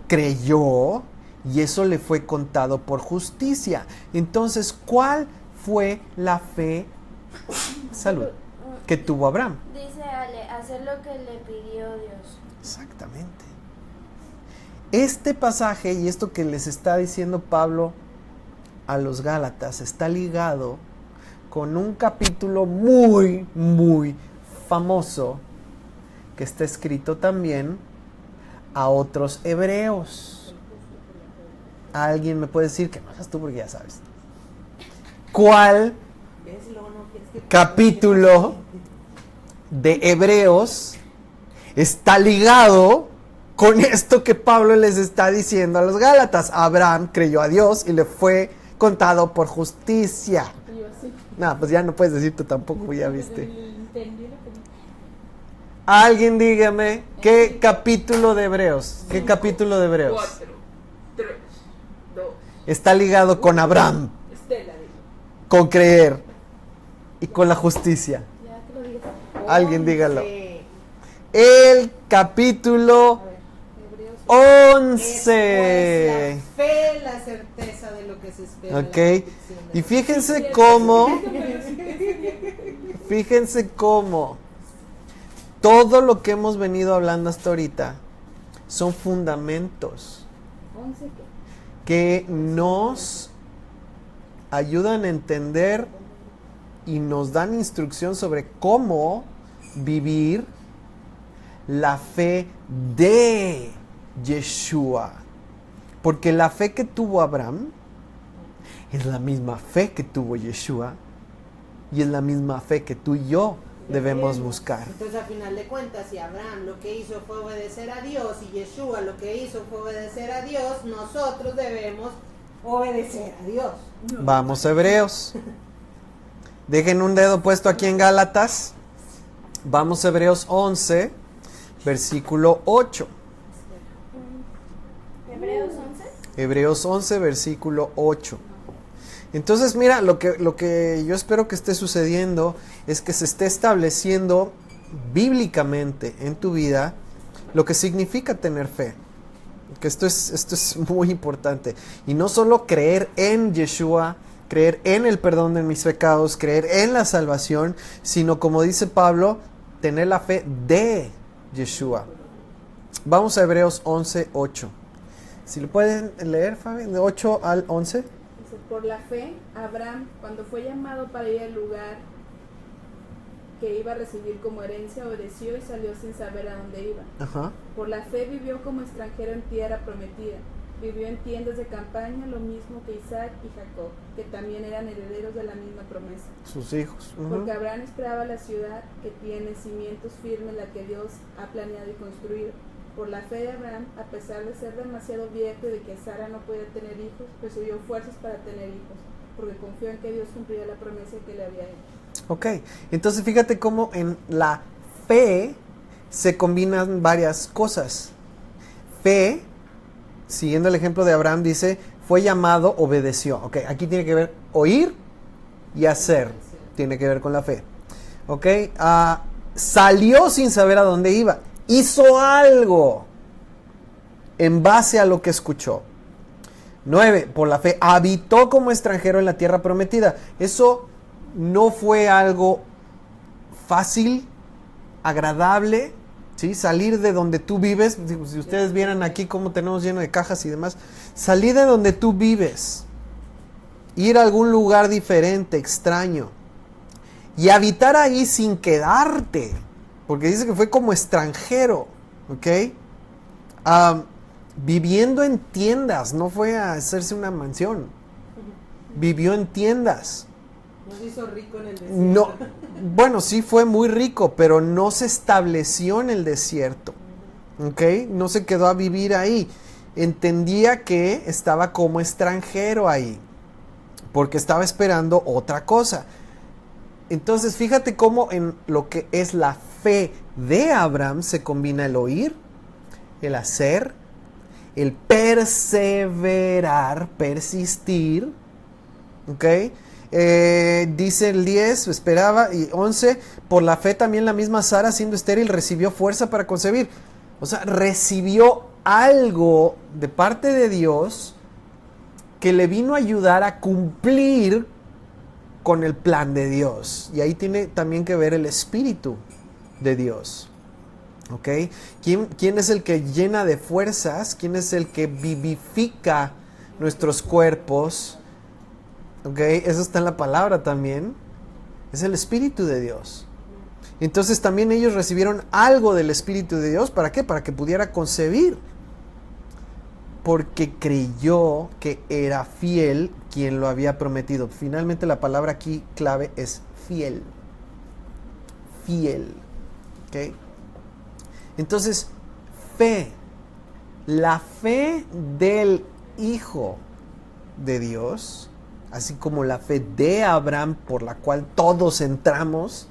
creyó, y eso le fue contado por justicia. Entonces, ¿cuál fue la fe, salud, que tuvo Abraham? Dice Ale, hacer lo que le pidió Dios. Exactamente. Este pasaje y esto que les está diciendo Pablo a los Gálatas está ligado con un capítulo muy, muy famoso que está escrito también a otros hebreos. ¿Alguien me puede decir? Que no seas tú porque ya sabes. ¿Cuál capítulo de Hebreos está ligado con esto que Pablo les está diciendo a los Gálatas? Abraham creyó a Dios y le fue contado por justicia. No, pues ya no puedes decir tú tampoco, ya viste. Alguien dígame, ¿qué capítulo de Hebreos? ¿Qué capítulo de Hebreos? 4, 3, 2. Está ligado con Abraham, con creer y con la justicia. Alguien dígalo. El capítulo 11. La fe, la certeza de lo que se espera. Ok. Y fíjense cómo todo lo que hemos venido hablando hasta ahorita son fundamentos que nos ayudan a entender y nos dan instrucción sobre cómo vivir la fe de Yeshua. Porque la fe que tuvo Abraham es la misma fe que tuvo Yeshua y es la misma fe que tú y yo debemos buscar. Entonces, a final de cuentas, si Abraham lo que hizo fue obedecer a Dios y Yeshua lo que hizo fue obedecer a Dios, nosotros debemos obedecer a Dios. Vamos a Hebreos. Dejen un dedo puesto aquí en Gálatas. Vamos a Hebreos 11, versículo 8. ¿Hebreos 11? Hebreos 11, versículo 8. Entonces, mira, lo que yo espero que esté sucediendo es que se esté estableciendo bíblicamente en tu vida lo que significa tener fe. Que esto es muy importante. Y no solo creer en Yeshua, creer en el perdón de mis pecados, creer en la salvación, sino, como dice Pablo, tener la fe de Yeshua. Vamos a Hebreos 11, 8. Si lo pueden leer, Fabi, de 8 al 11. Por la fe, Abraham, cuando fue llamado para ir al lugar que iba a recibir como herencia, obedeció y salió sin saber a dónde iba. Ajá. Por la fe vivió como extranjero en tierra prometida. Vivió en tiendas de campaña, lo mismo que Isaac y Jacob, que también eran herederos de la misma promesa. Sus hijos. Porque Abraham esperaba la ciudad que tiene cimientos firmes, la que Dios ha planeado y construido. Por la fe de Abraham, a pesar de ser demasiado viejo y de que Sara no podía tener hijos, recibió fuerzas para tener hijos, porque confió en que Dios cumpliría la promesa que le había hecho. Ok, entonces fíjate cómo en la fe se combinan varias cosas. Fe, siguiendo el ejemplo de Abraham, dice fue llamado, obedeció. Ok, aquí tiene que ver oír y hacer. Tiene que ver con la fe. Ok, salió sin saber a dónde iba. Hizo algo en base a lo que escuchó. 9, por la fe, habitó como extranjero en la tierra prometida. Eso no fue algo fácil, agradable, ¿sí? Salir de donde tú vives. Si ustedes vieran aquí cómo tenemos lleno de cajas y demás. Salir de donde tú vives. Ir a algún lugar diferente, extraño. Y habitar ahí sin quedarte. Porque dice que fue como extranjero. ¿Ok? Viviendo en tiendas. No fue a hacerse una mansión. Vivió en tiendas. No se hizo rico en el desierto. No, bueno, sí fue muy rico, pero no se estableció en el desierto. ¿Ok? No se quedó a vivir ahí. Entendía que estaba como extranjero ahí. Porque estaba esperando otra cosa. Entonces, fíjate cómo en lo que es la fe de Abraham se combina el oír, el hacer, el perseverar, persistir. ¿Ok? Dice el 10, esperaba, y 11, por la fe también la misma Sara, siendo estéril, recibió fuerza para concebir. O sea, recibió algo de parte de Dios que le vino a ayudar a cumplir con el plan de Dios. Y ahí tiene también que ver el Espíritu de Dios. ¿Ok? ¿Quién es el que llena de fuerzas? ¿Quién es el que vivifica nuestros cuerpos? ¿Ok? Eso está en la palabra también. Es el Espíritu de Dios. Entonces también ellos recibieron algo del Espíritu de Dios. ¿Para qué? Para que pudiera concebir. Porque creyó que era fiel quien lo había prometido. Finalmente la palabra aquí clave es fiel. Fiel. ¿Ok? Entonces, fe. La fe del Hijo de Dios, así como la fe de Abraham, por la cual todos entramos,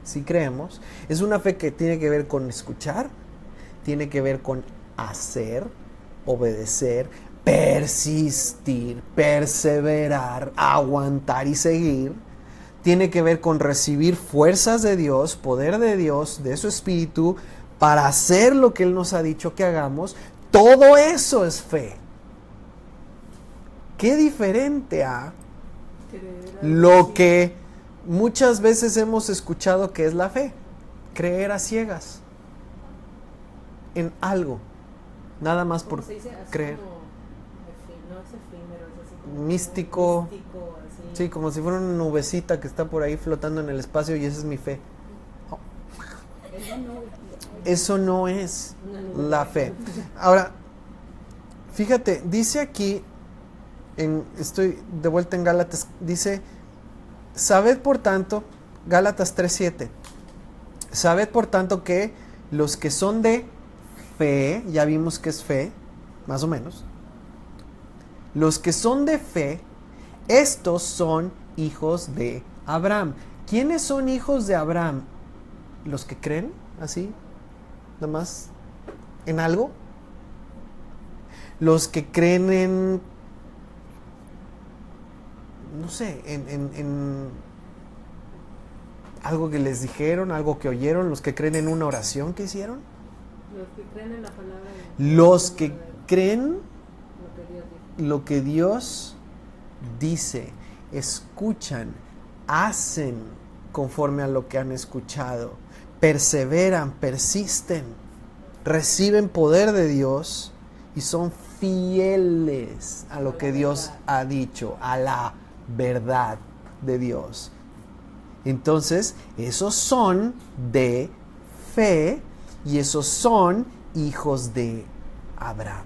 si creemos, es una fe que tiene que ver con escuchar, tiene que ver con hacer, obedecer, persistir, perseverar, aguantar y seguir. Tiene que ver con recibir fuerzas de Dios, poder de Dios, de su Espíritu, para hacer lo que Él nos ha dicho que hagamos. Todo eso es fe. Qué diferente a lo que muchas veces hemos escuchado que es la fe. Creer a ciegas en algo. Nada más por creer. No es efímero, es así como Místico. así. Sí, como si fuera una nubecita que está por ahí flotando en el espacio y esa es mi fe. Oh. Eso no es la fe. Ahora, fíjate, dice aquí, estoy de vuelta en Gálatas, dice, sabed por tanto, Gálatas 3:7, sabed por tanto que los que son de fe, ya vimos que es fe, más o menos, los que son de fe, estos son hijos de Abraham. ¿Quiénes son hijos de Abraham? ¿Los que creen así? ¿Nada más en algo? ¿Los que creen en, no sé, en algo que les dijeron, algo que oyeron? ¿Los que creen en una oración que hicieron? Los que creen en la palabra Los que creen lo que Dios dijo. lo que Dios dice, escuchan, hacen conforme a lo que han escuchado, perseveran, persisten, reciben poder de Dios y son fieles a lo que Dios ha dicho, a la verdad de Dios. Entonces, esos son de fe y esos son hijos de Abraham.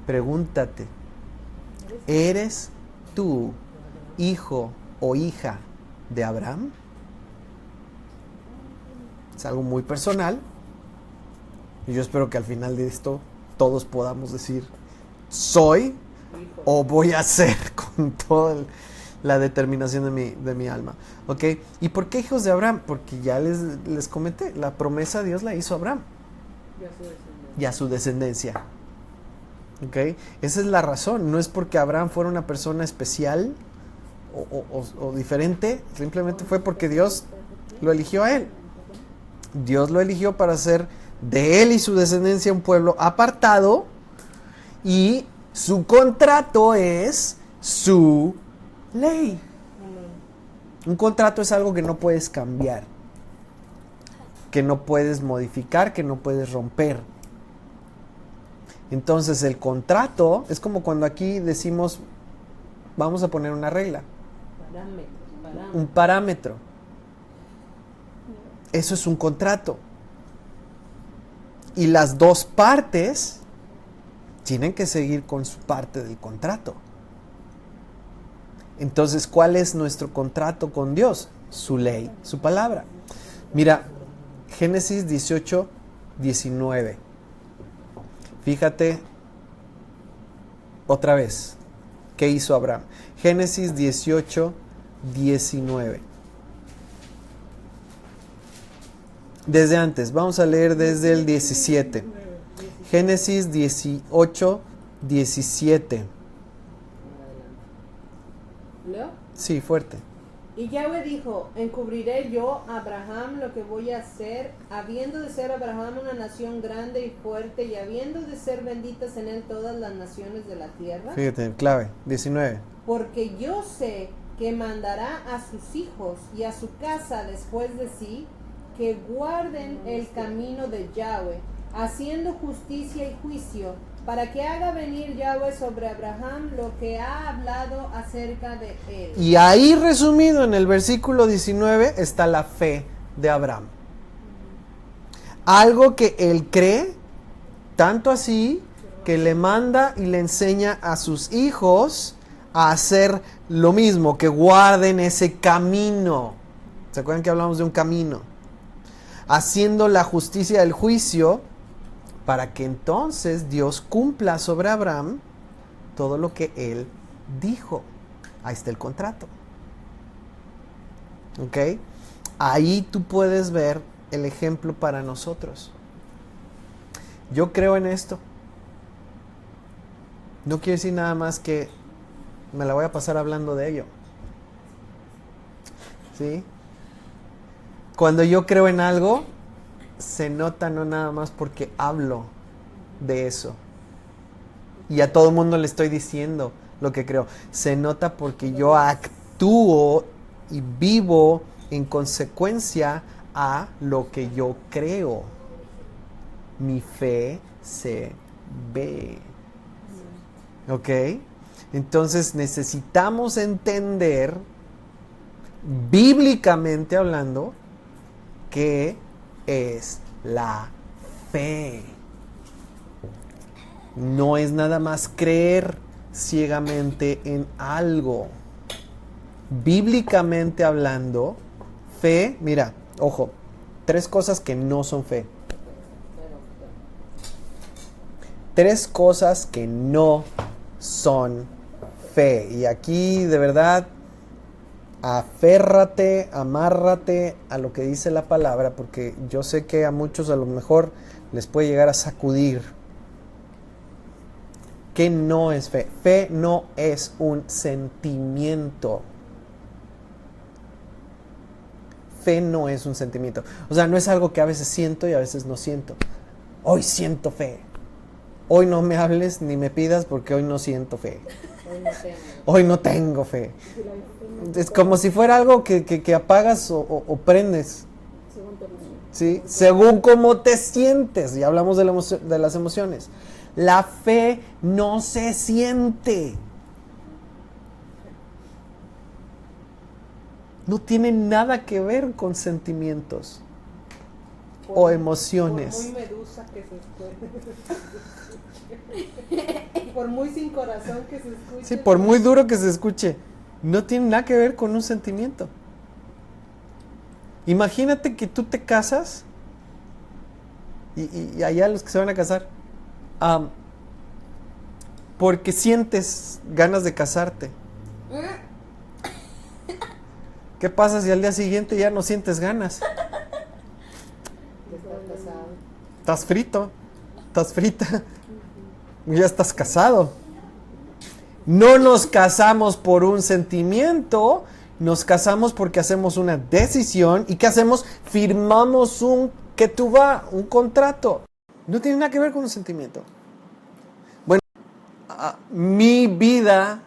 Pregúntate, ¿eres tú hijo o hija de Abraham? Es algo muy personal. Y yo espero que al final de esto todos podamos decir, soy o voy a ser con toda la determinación de mi alma. ¿Ok? ¿Y por qué hijos de Abraham? Porque ya les comenté, la promesa Dios la hizo a Abraham Ya su descendencia. y a su descendencia. ¿Ok? Esa es la razón. No es porque Abraham fuera una persona especial o diferente. Simplemente fue porque Dios lo eligió a él. Dios lo eligió para hacer de él y su descendencia un pueblo apartado. Y su contrato es su ley. Un contrato es algo que no puedes cambiar, que no puedes modificar, que no puedes romper. Entonces el contrato es como cuando aquí decimos, vamos a poner una regla, un parámetro. Eso es un contrato. Y las dos partes tienen que seguir con su parte del contrato. Entonces, ¿cuál es nuestro contrato con Dios? Su ley, su palabra. Mira, Génesis 18, 19. Fíjate otra vez, ¿qué hizo Abraham? Génesis 18, 19. Desde antes, vamos a leer desde el 17. Génesis 18, 17. ¿Leo? Sí, fuerte. Y Yahweh dijo, encubriré yo a Abraham lo que voy a hacer, habiendo de ser Abraham una nación grande y fuerte, y habiendo de ser benditas en él todas las naciones de la tierra. Fíjate, clave, 19. Porque yo sé que mandará a sus hijos y a su casa después de sí, que guarden el camino de Yahweh, haciendo justicia y juicio, para que haga venir Yahweh sobre Abraham lo que ha hablado acerca de él. Y ahí resumido en el versículo 19 está la fe de Abraham. Algo que él cree, tanto así que le manda y le enseña a sus hijos a hacer lo mismo, que guarden ese camino. ¿Se acuerdan que hablamos de un camino? Haciendo la justicia del juicio, para que entonces Dios cumpla sobre Abraham todo lo que él dijo. Ahí está el contrato. ¿Ok? Ahí tú puedes ver el ejemplo para nosotros. Yo creo en esto. No quiero decir nada más que me la voy a pasar hablando de ello. ¿Sí? Cuando yo creo en algo, se nota no nada más porque hablo de eso y a todo el mundo le estoy diciendo lo que creo. Se nota porque yo actúo y vivo en consecuencia a lo que yo creo. Mi fe se ve. ¿Ok? Entonces necesitamos entender, bíblicamente hablando, que es la fe. No es nada más creer ciegamente en algo. Bíblicamente hablando, fe, mira, ojo, 3 cosas que no son fe. 3 cosas que no son fe. Y aquí de verdad, aférrate, amárrate a lo que dice la palabra, porque yo sé que a muchos a lo mejor les puede llegar a sacudir. ¿Qué no es fe? Fe no es un sentimiento. Fe no es un sentimiento. O sea, no es algo que a veces siento y a veces no siento. Hoy siento fe. Hoy no me hables ni me pidas porque hoy no siento fe. Hoy no tengo fe. Es como si fuera algo que apagas o prendes. ¿Sí? Según cómo te sientes. Ya hablamos de las emociones. La fe no se siente. No tiene nada que ver con sentimientos o emociones. Por muy medusa que se escuche. Por muy sin corazón que se escuche. Sí, por muy duro que se escuche. No tiene nada que ver con un sentimiento. Imagínate que tú te casas y allá los que se van a casar, porque sientes ganas de casarte. ¿Qué pasa si al día siguiente ya no sientes ganas? Estás frito, estás frita. Ya estás casado. No nos casamos por un sentimiento, nos casamos porque hacemos una decisión. ¿Y qué hacemos? Firmamos un contrato. No tiene nada que ver con un sentimiento. Bueno, mi vida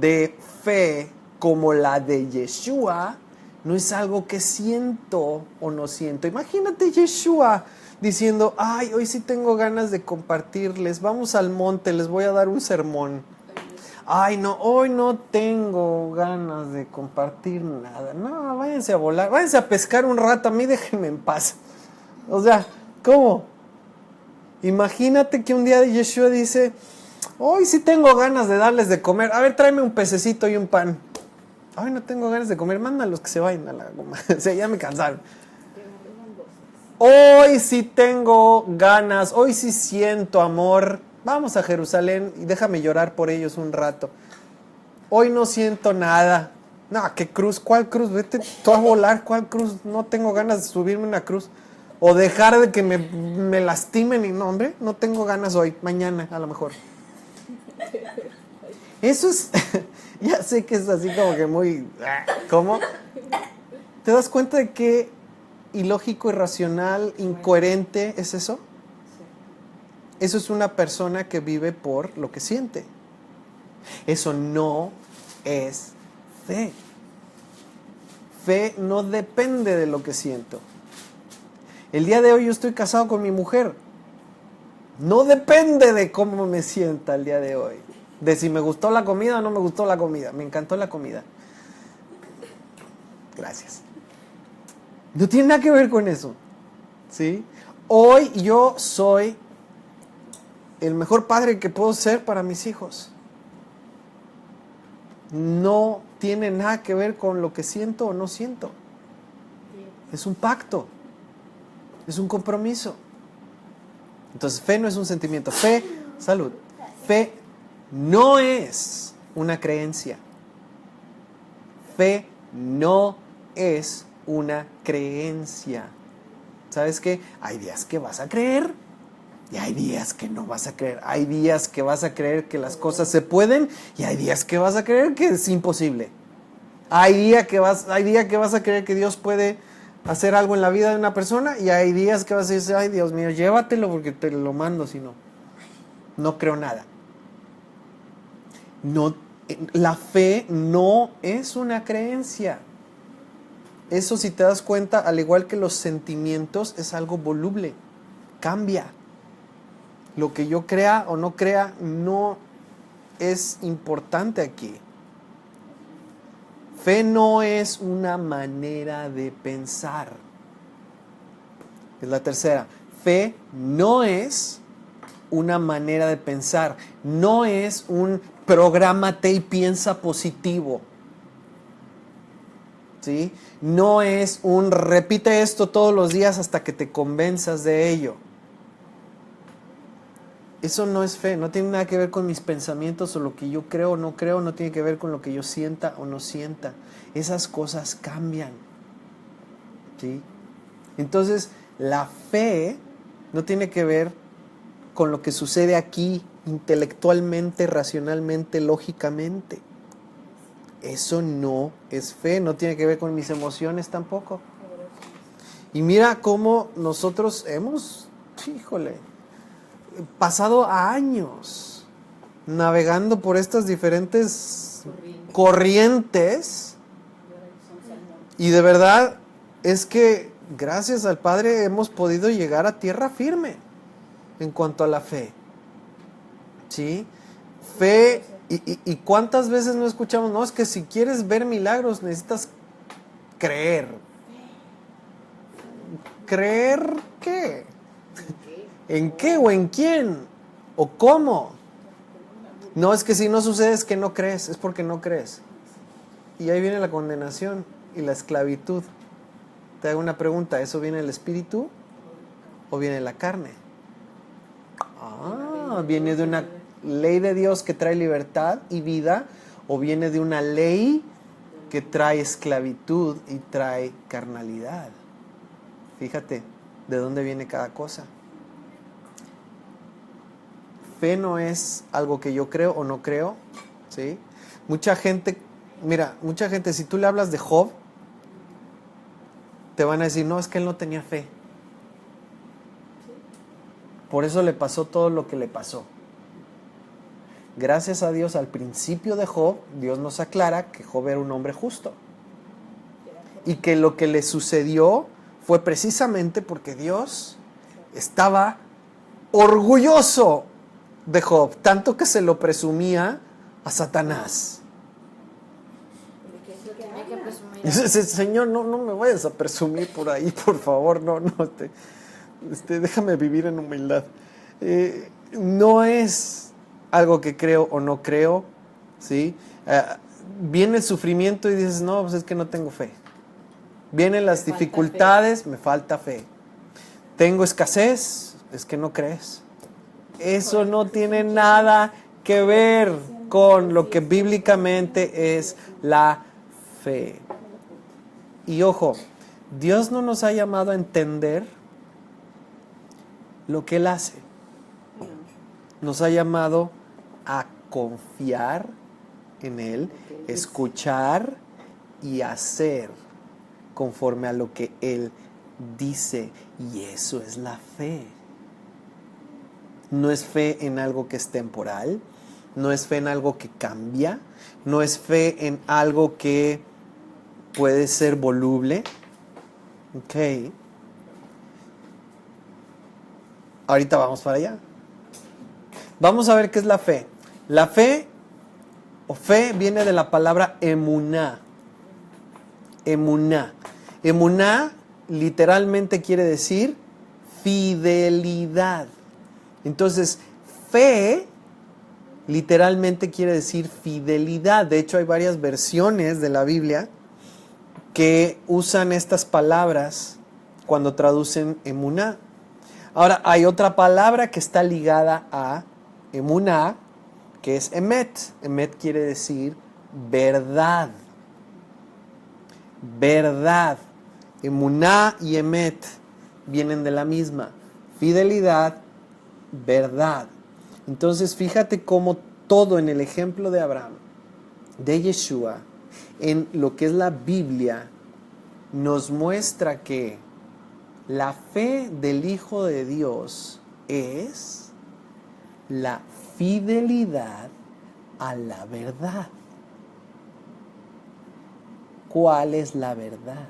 de fe como la de Yeshua no es algo que siento o no siento. Imagínate Yeshua diciendo, ay, hoy sí tengo ganas de compartirles, vamos al monte, les voy a dar un sermón. Ay, no, hoy no tengo ganas de compartir nada. No, váyanse a volar, váyanse a pescar un rato, a mí déjenme en paz. O sea, ¿cómo? Imagínate que un día Yeshua dice, hoy sí tengo ganas de darles de comer. A ver, tráeme un pececito y un pan. Ay, no tengo ganas de comer, mándalos que se vayan a la goma. O sea, ya me cansaron. Hoy sí tengo ganas, hoy sí siento amor. Vamos a Jerusalén y déjame llorar por ellos un rato. Hoy no siento nada. No, ¿qué cruz? ¿Cuál cruz? Vete tú a volar, ¿cuál cruz? No tengo ganas de subirme una cruz. O dejar de que me lastimen y no, hombre, no tengo ganas hoy, mañana a lo mejor. Eso es, ya sé que es así como que muy, ¿cómo? ¿Te das cuenta de qué ilógico, irracional, incoherente es eso? Eso es una persona que vive por lo que siente. Eso no es fe. Fe no depende de lo que siento. El día de hoy yo estoy casado con mi mujer. No depende de cómo me sienta el día de hoy. De si me gustó la comida o no me gustó la comida. Me encantó la comida. Gracias. No tiene nada que ver con eso. ¿Sí? Hoy yo soy el mejor padre que puedo ser para mis hijos. No tiene nada que ver con lo que siento o no siento. Es un pacto. Es un compromiso. Entonces, fe no es un sentimiento. Fe, salud. Fe no es una creencia. Fe no es una creencia. ¿Sabes qué? Hay días que vas a creer y hay días que no vas a creer. Hay días que vas a creer que las cosas se pueden y hay días que vas a creer que es imposible. Hay día que vas a creer que Dios puede hacer algo en la vida de una persona y hay días que vas a decir, ay Dios mío, llévatelo porque te lo mando, si no, no creo nada. No, la fe no es una creencia. Eso, si te das cuenta, al igual que los sentimientos, es algo voluble, cambia. Lo que yo crea o no crea no es importante aquí. Fe no es una manera de pensar. Es la tercera. Fe no es una manera de pensar. No es un prográmate y piensa positivo. ¿Sí? No es un repite esto todos los días hasta que te convenzas de ello. Eso no es fe, no tiene nada que ver con mis pensamientos o lo que yo creo o no creo, no tiene que ver con lo que yo sienta o no sienta. Esas cosas cambian. ¿Sí? Entonces, la fe no tiene que ver con lo que sucede aquí intelectualmente, racionalmente, lógicamente. Eso no es fe, no tiene que ver con mis emociones tampoco. Y mira cómo nosotros hemos, pasado años navegando por estas diferentes corrientes y de verdad es que gracias al Padre hemos podido llegar a tierra firme en cuanto a la fe. ¿Sí? Fe, y cuántas veces no escuchamos, no, es que si quieres ver milagros necesitas creer. ¿Creer qué? ¿En qué o en quién? ¿O cómo? No, es que si no sucede es que no crees, es porque no crees. Y ahí viene la condenación y la esclavitud. Te hago una pregunta, ¿eso viene del espíritu o viene de la carne? ¿Viene de una ley de Dios que trae libertad y vida o viene de una ley que trae esclavitud y trae carnalidad? Fíjate de dónde viene cada cosa. fe no es algo que yo creo o no creo, ¿sí? Mucha gente, si tú le hablas de Job, te van a decir, no, es que él no tenía fe. Por eso le pasó todo lo que le pasó. Gracias a Dios, al principio de Job, Dios nos aclara que Job era un hombre justo. Y que lo que le sucedió fue precisamente porque Dios estaba orgulloso de Job, tanto que se lo presumía a Satanás. Y dice, Señor, no me vayas a presumir por ahí, por favor, déjame vivir en humildad. No es algo que creo o no creo, ¿sí? Viene el sufrimiento y dices, no, pues es que no tengo fe. Vienen las dificultades, me falta fe. Tengo escasez, es que no crees. Eso no tiene nada que ver con lo que bíblicamente es la fe. Y ojo, Dios no nos ha llamado a entender lo que Él hace. Nos ha llamado a confiar en Él, escuchar y hacer conforme a lo que Él dice. Y eso es la fe. No es fe en algo que es temporal, no es fe en algo que cambia, no es fe en algo que puede ser voluble. Ok. Ahorita vamos para allá. Vamos a ver qué es la fe. La fe o fe viene de la palabra emuná. Emuná. Emuná literalmente quiere decir fidelidad. Entonces, fe literalmente quiere decir fidelidad. De hecho, hay varias versiones de la Biblia que usan estas palabras cuando traducen emuná. Ahora, hay otra palabra que está ligada a emuná, que es emet. Emet quiere decir verdad. Verdad. Emuná y emet vienen de la misma. Fidelidad, verdad. Entonces, fíjate cómo todo en el ejemplo de Abraham, de Yeshua, en lo que es la Biblia, nos muestra que la fe del Hijo de Dios es la fidelidad a la verdad. ¿Cuál es la verdad?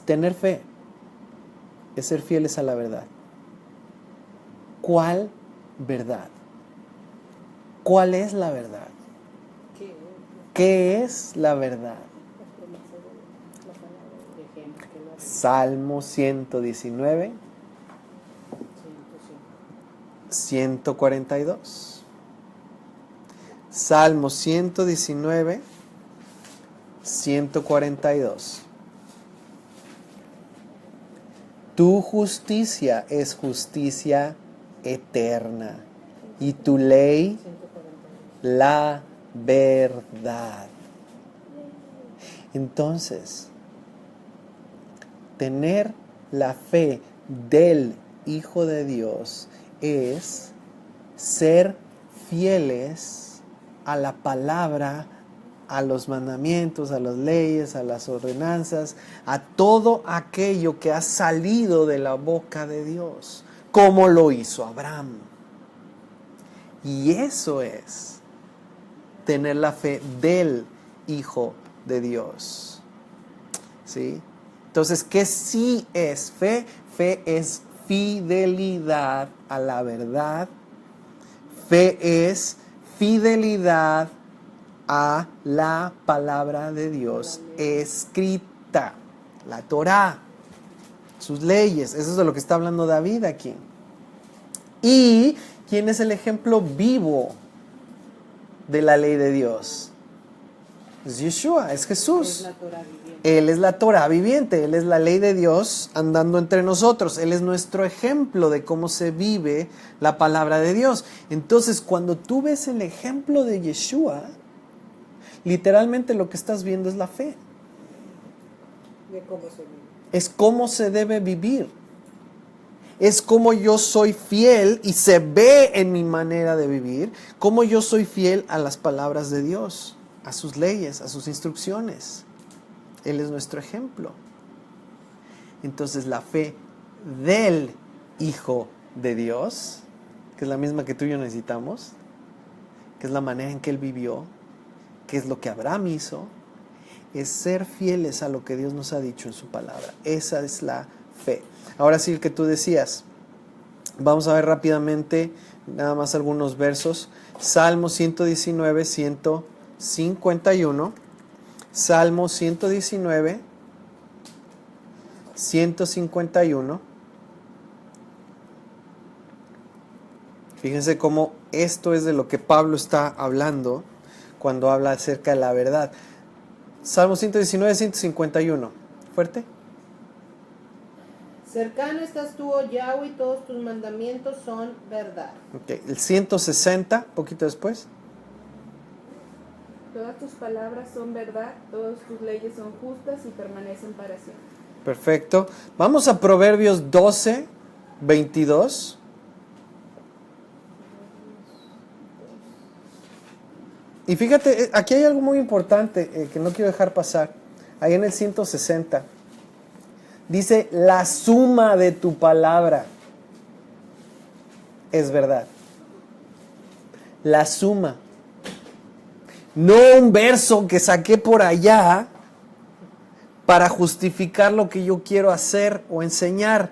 Tener fe es ser fieles a la verdad. ¿Cuál verdad? ¿Cuál es la verdad? ¿Qué es la verdad? Salmo 119, 142. Salmo 119, 142. Tu justicia es justicia eterna y tu ley la verdad. Entonces, tener la fe del Hijo de Dios es ser fieles a la palabra, a los mandamientos, a las leyes, a las ordenanzas, a todo aquello que ha salido de la boca de Dios, como lo hizo Abraham. Y eso es tener la fe del Hijo de Dios. ¿Sí? Entonces, ¿qué sí es fe? Fe es fidelidad a la verdad. Fe es fidelidad a la palabra de Dios escrita, la Torá, sus leyes. Eso es de lo que está hablando David aquí. ¿Y quién es el ejemplo vivo de la ley de Dios? Es Yeshua, es Jesús. Él es la Torá viviente, Él es la ley de Dios andando entre nosotros. Él es nuestro ejemplo de cómo se vive la palabra de Dios. Entonces, cuando tú ves el ejemplo de Yeshua, literalmente lo que estás viendo es la fe. De cómo se vive. Es cómo se debe vivir. es cómo yo soy fiel y se ve en mi manera de vivir, cómo yo soy fiel a las palabras de Dios, a sus leyes, a sus instrucciones. Él es nuestro ejemplo. Entonces la fe del Hijo de Dios, que es la misma que tú y yo necesitamos, que es la manera en que Él vivió, que es lo que Abraham hizo, es ser fieles a lo que Dios nos ha dicho en su palabra. Esa es la fe. Ahora sí, el que tú decías, vamos a ver rápidamente nada más algunos versos. Salmo 119, 151. Salmo 119, 151. Fíjense cómo esto es de lo que Pablo está hablando cuando habla acerca de la verdad. Salmo 119, 151. Fuerte. Cercano estás tú, oh Yahweh, y todos tus mandamientos son verdad. Okay. El 160, poquito después. Todas tus palabras son verdad, todas tus leyes son justas y permanecen para siempre. Perfecto. Vamos a Proverbios 12, 22. Y fíjate, aquí hay algo muy importante que no quiero dejar pasar. Ahí en el 160. Dice, la suma de tu palabra es verdad. La suma. No un verso que saqué por allá para justificar lo que yo quiero hacer o enseñar.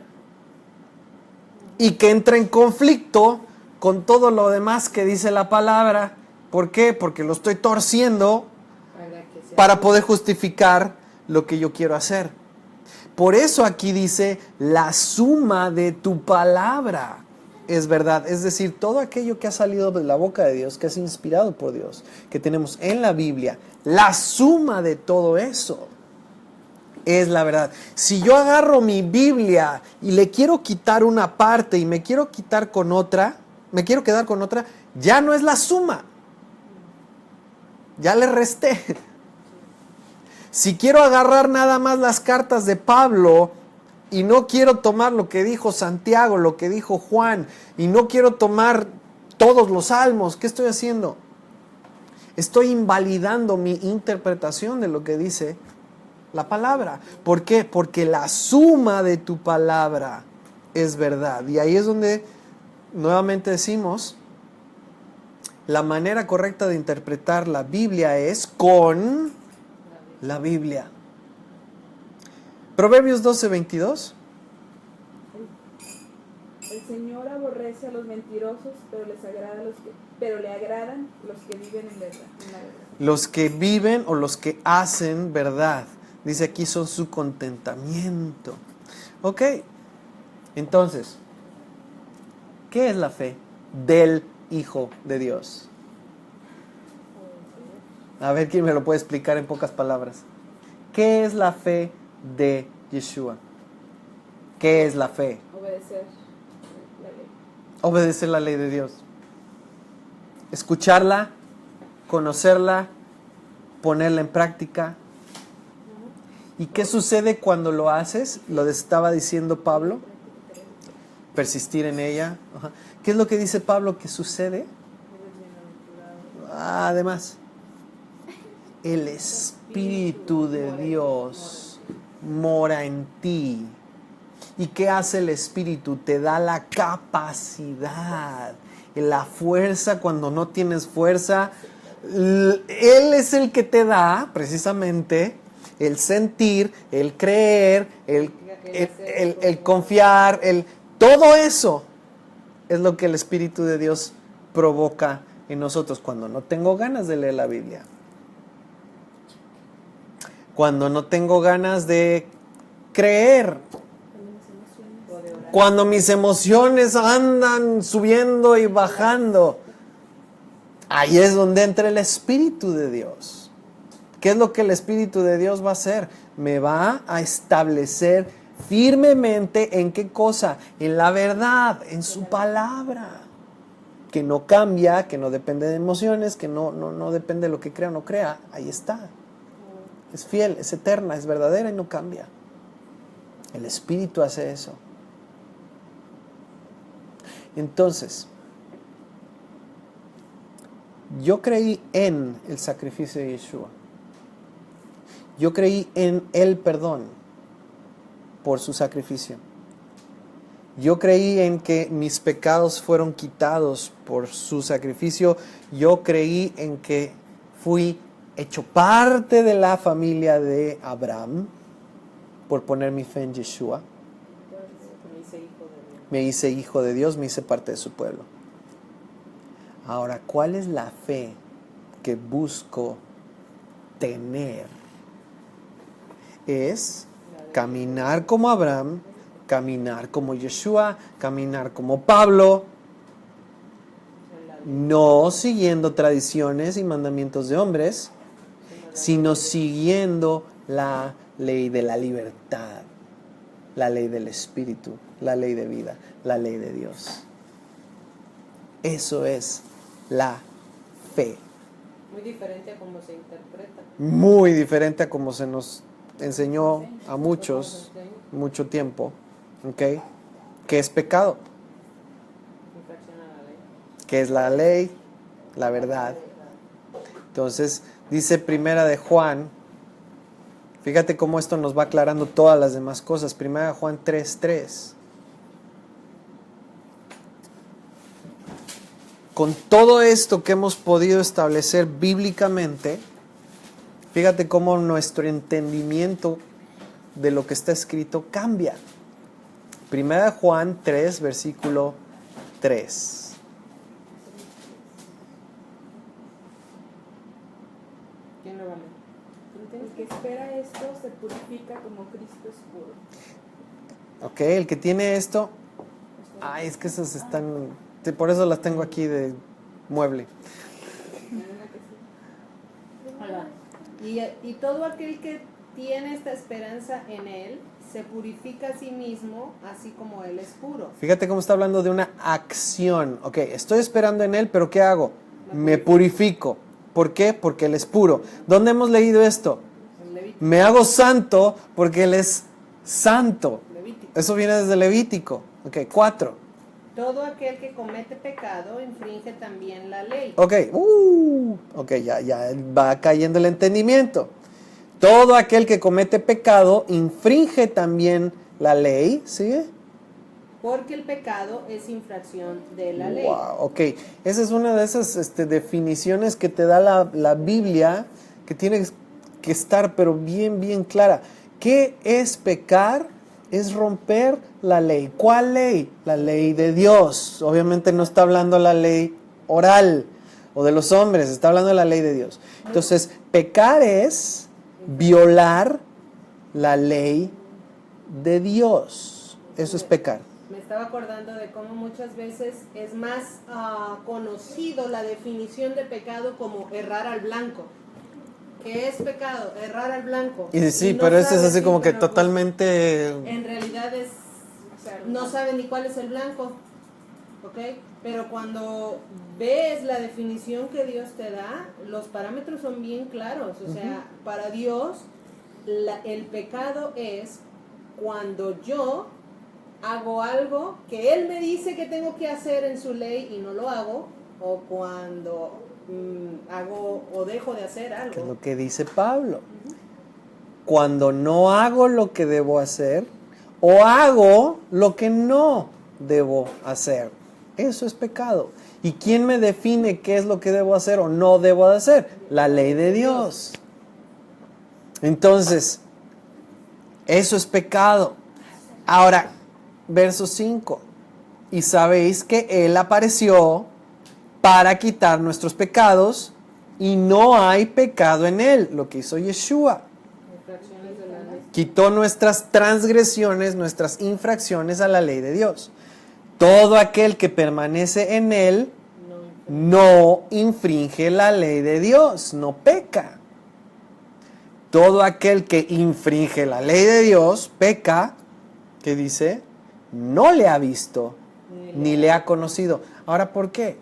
Y que entra en conflicto con todo lo demás que dice la palabra. ¿Por qué? Porque lo estoy torciendo para poder justificar lo que yo quiero hacer. Por eso aquí dice, la suma de tu palabra es verdad. Es decir, todo aquello que ha salido de la boca de Dios, que es inspirado por Dios, que tenemos en la Biblia, la suma de todo eso es la verdad. Si yo agarro mi Biblia y le quiero quitar una parte y me quiero quitar con otra, me quiero quedar con otra, ya no es la suma. Ya le resté. Si quiero agarrar nada más las cartas de Pablo y no quiero tomar lo que dijo Santiago, lo que dijo Juan, y no quiero tomar todos los salmos, ¿qué estoy haciendo? Estoy invalidando mi interpretación de lo que dice la palabra. ¿Por qué? Porque la suma de tu palabra es verdad. Y ahí es donde nuevamente decimos, la manera correcta de interpretar la Biblia es con la Biblia. Proverbios 12, 22. El Señor aborrece a los mentirosos, pero le agradan los que viven en verdad. Los que viven o los que hacen verdad. Dice aquí son su contentamiento. Ok. Entonces, ¿qué es la fe del Hijo de Dios? A ver quién me lo puede explicar en pocas palabras. ¿Qué es la fe de Yeshua? ¿Qué es la fe? Obedecer la ley. Obedecer la ley de Dios. Escucharla, conocerla, ponerla en práctica. ¿Y qué sucede cuando lo haces? Lo estaba diciendo Pablo. Persistir en ella. Ajá. ¿Qué es lo que dice Pablo que sucede? Además, el Espíritu de Dios mora en ti. ¿Y qué hace el Espíritu? Te da la capacidad, la fuerza cuando no tienes fuerza. Él es el que te da, precisamente, el sentir, el creer, el confiar, todo eso es lo que el Espíritu de Dios provoca en nosotros cuando no tengo ganas de leer la Biblia. Cuando no tengo ganas de creer. Cuando mis emociones andan subiendo y bajando. Ahí es donde entra el Espíritu de Dios. ¿Qué es lo que el Espíritu de Dios va a hacer? Me va a establecer firmemente en qué cosa, en la verdad, en su palabra, que no cambia, que no depende de emociones, que no depende de lo que crea o no crea. Ahí está, es fiel, es eterna, es verdadera y no cambia. El Espíritu hace eso. Entonces, yo creí en el sacrificio de Yeshua. Yo creí en el perdón por su sacrificio. Yo creí en que mis pecados fueron quitados por su sacrificio. Yo creí en que fui hecho parte de la familia de Abraham por poner mi fe en Yeshua. Me hice hijo de Dios, me hice parte de su pueblo. Ahora, ¿cuál es la fe que busco tener? Es caminar como Abraham, caminar como Yeshua, caminar como Pablo, no siguiendo tradiciones y mandamientos de hombres, sino siguiendo la ley de la libertad, la ley del Espíritu, la ley de vida, la ley de Dios. Eso es la fe. Muy diferente a cómo se interpreta. Muy diferente a como se nos enseñó a muchos mucho tiempo, ¿ok? ¿Qué es pecado? Infracción a la ley. ¿Qué es la ley? La verdad. Entonces, dice Primera de Juan, fíjate cómo esto nos va aclarando todas las demás cosas. Primera de Juan 3:3. Con todo esto que hemos podido establecer bíblicamente, fíjate cómo nuestro entendimiento de lo que está escrito cambia. Primera de Juan 3, versículo 3. ¿Quién lo vale? El que espera esto se purifica como Cristo es puro. Ok, el que tiene esto, ay, es que esas están, por eso las tengo aquí de mueble. Hola. Y todo aquel que tiene esta esperanza en Él se purifica a sí mismo, así como Él es puro. Fíjate cómo está hablando de una acción. Ok, estoy esperando en Él, pero ¿qué hago? Me purifico. ¿Por qué? Porque Él es puro. ¿Dónde hemos leído esto? En Levítico. Me hago santo porque Él es santo. Levítico. Eso viene desde Levítico. Ok, 4. Todo aquel que comete pecado infringe también la ley. Ok, ya va cayendo el entendimiento. Todo aquel que comete pecado infringe también la ley, ¿sigue? Porque el pecado es infracción de la ley. Wow, ok. Esa es una de esas definiciones que te da la Biblia, que tiene que estar pero bien clara. ¿Qué es pecar? Es romper la ley. ¿Cuál ley? La ley de Dios. Obviamente no está hablando la ley oral o de los hombres, está hablando de la ley de Dios. Entonces, pecar es violar la ley de Dios. Eso es pecar. Me estaba acordando de cómo muchas veces es más conocido la definición de pecado como errar al blanco. ¿Qué es pecado? Errar al blanco. Y sí, Y no pero esto es sabe, así sí, como que pero, pues, totalmente... en realidad es, no saben ni cuál es el blanco, ¿ok? Pero cuando ves la definición que Dios te da, los parámetros son bien claros. O sea, para Dios, el pecado es cuando yo hago algo que Él me dice que tengo que hacer en su ley y no lo hago, o cuando hago o dejo de hacer algo. Que es lo que dice Pablo. Cuando no hago lo que debo hacer o hago lo que no debo hacer. Eso es pecado. ¿Y quién me define qué es lo que debo hacer o no debo hacer? La ley de Dios. Entonces, eso es pecado. Ahora, verso 5. Y sabéis que Él apareció para quitar nuestros pecados y no hay pecado en Él. Lo que hizo Yeshua. Infracciones de la ley. Quitó nuestras transgresiones, nuestras infracciones a la ley de Dios. Todo aquel que permanece en Él no infringe la ley de Dios, no peca. Todo aquel que infringe la ley de Dios, peca, ¿qué dice? No le ha visto, ni le ha conocido. Ahora, ¿por qué?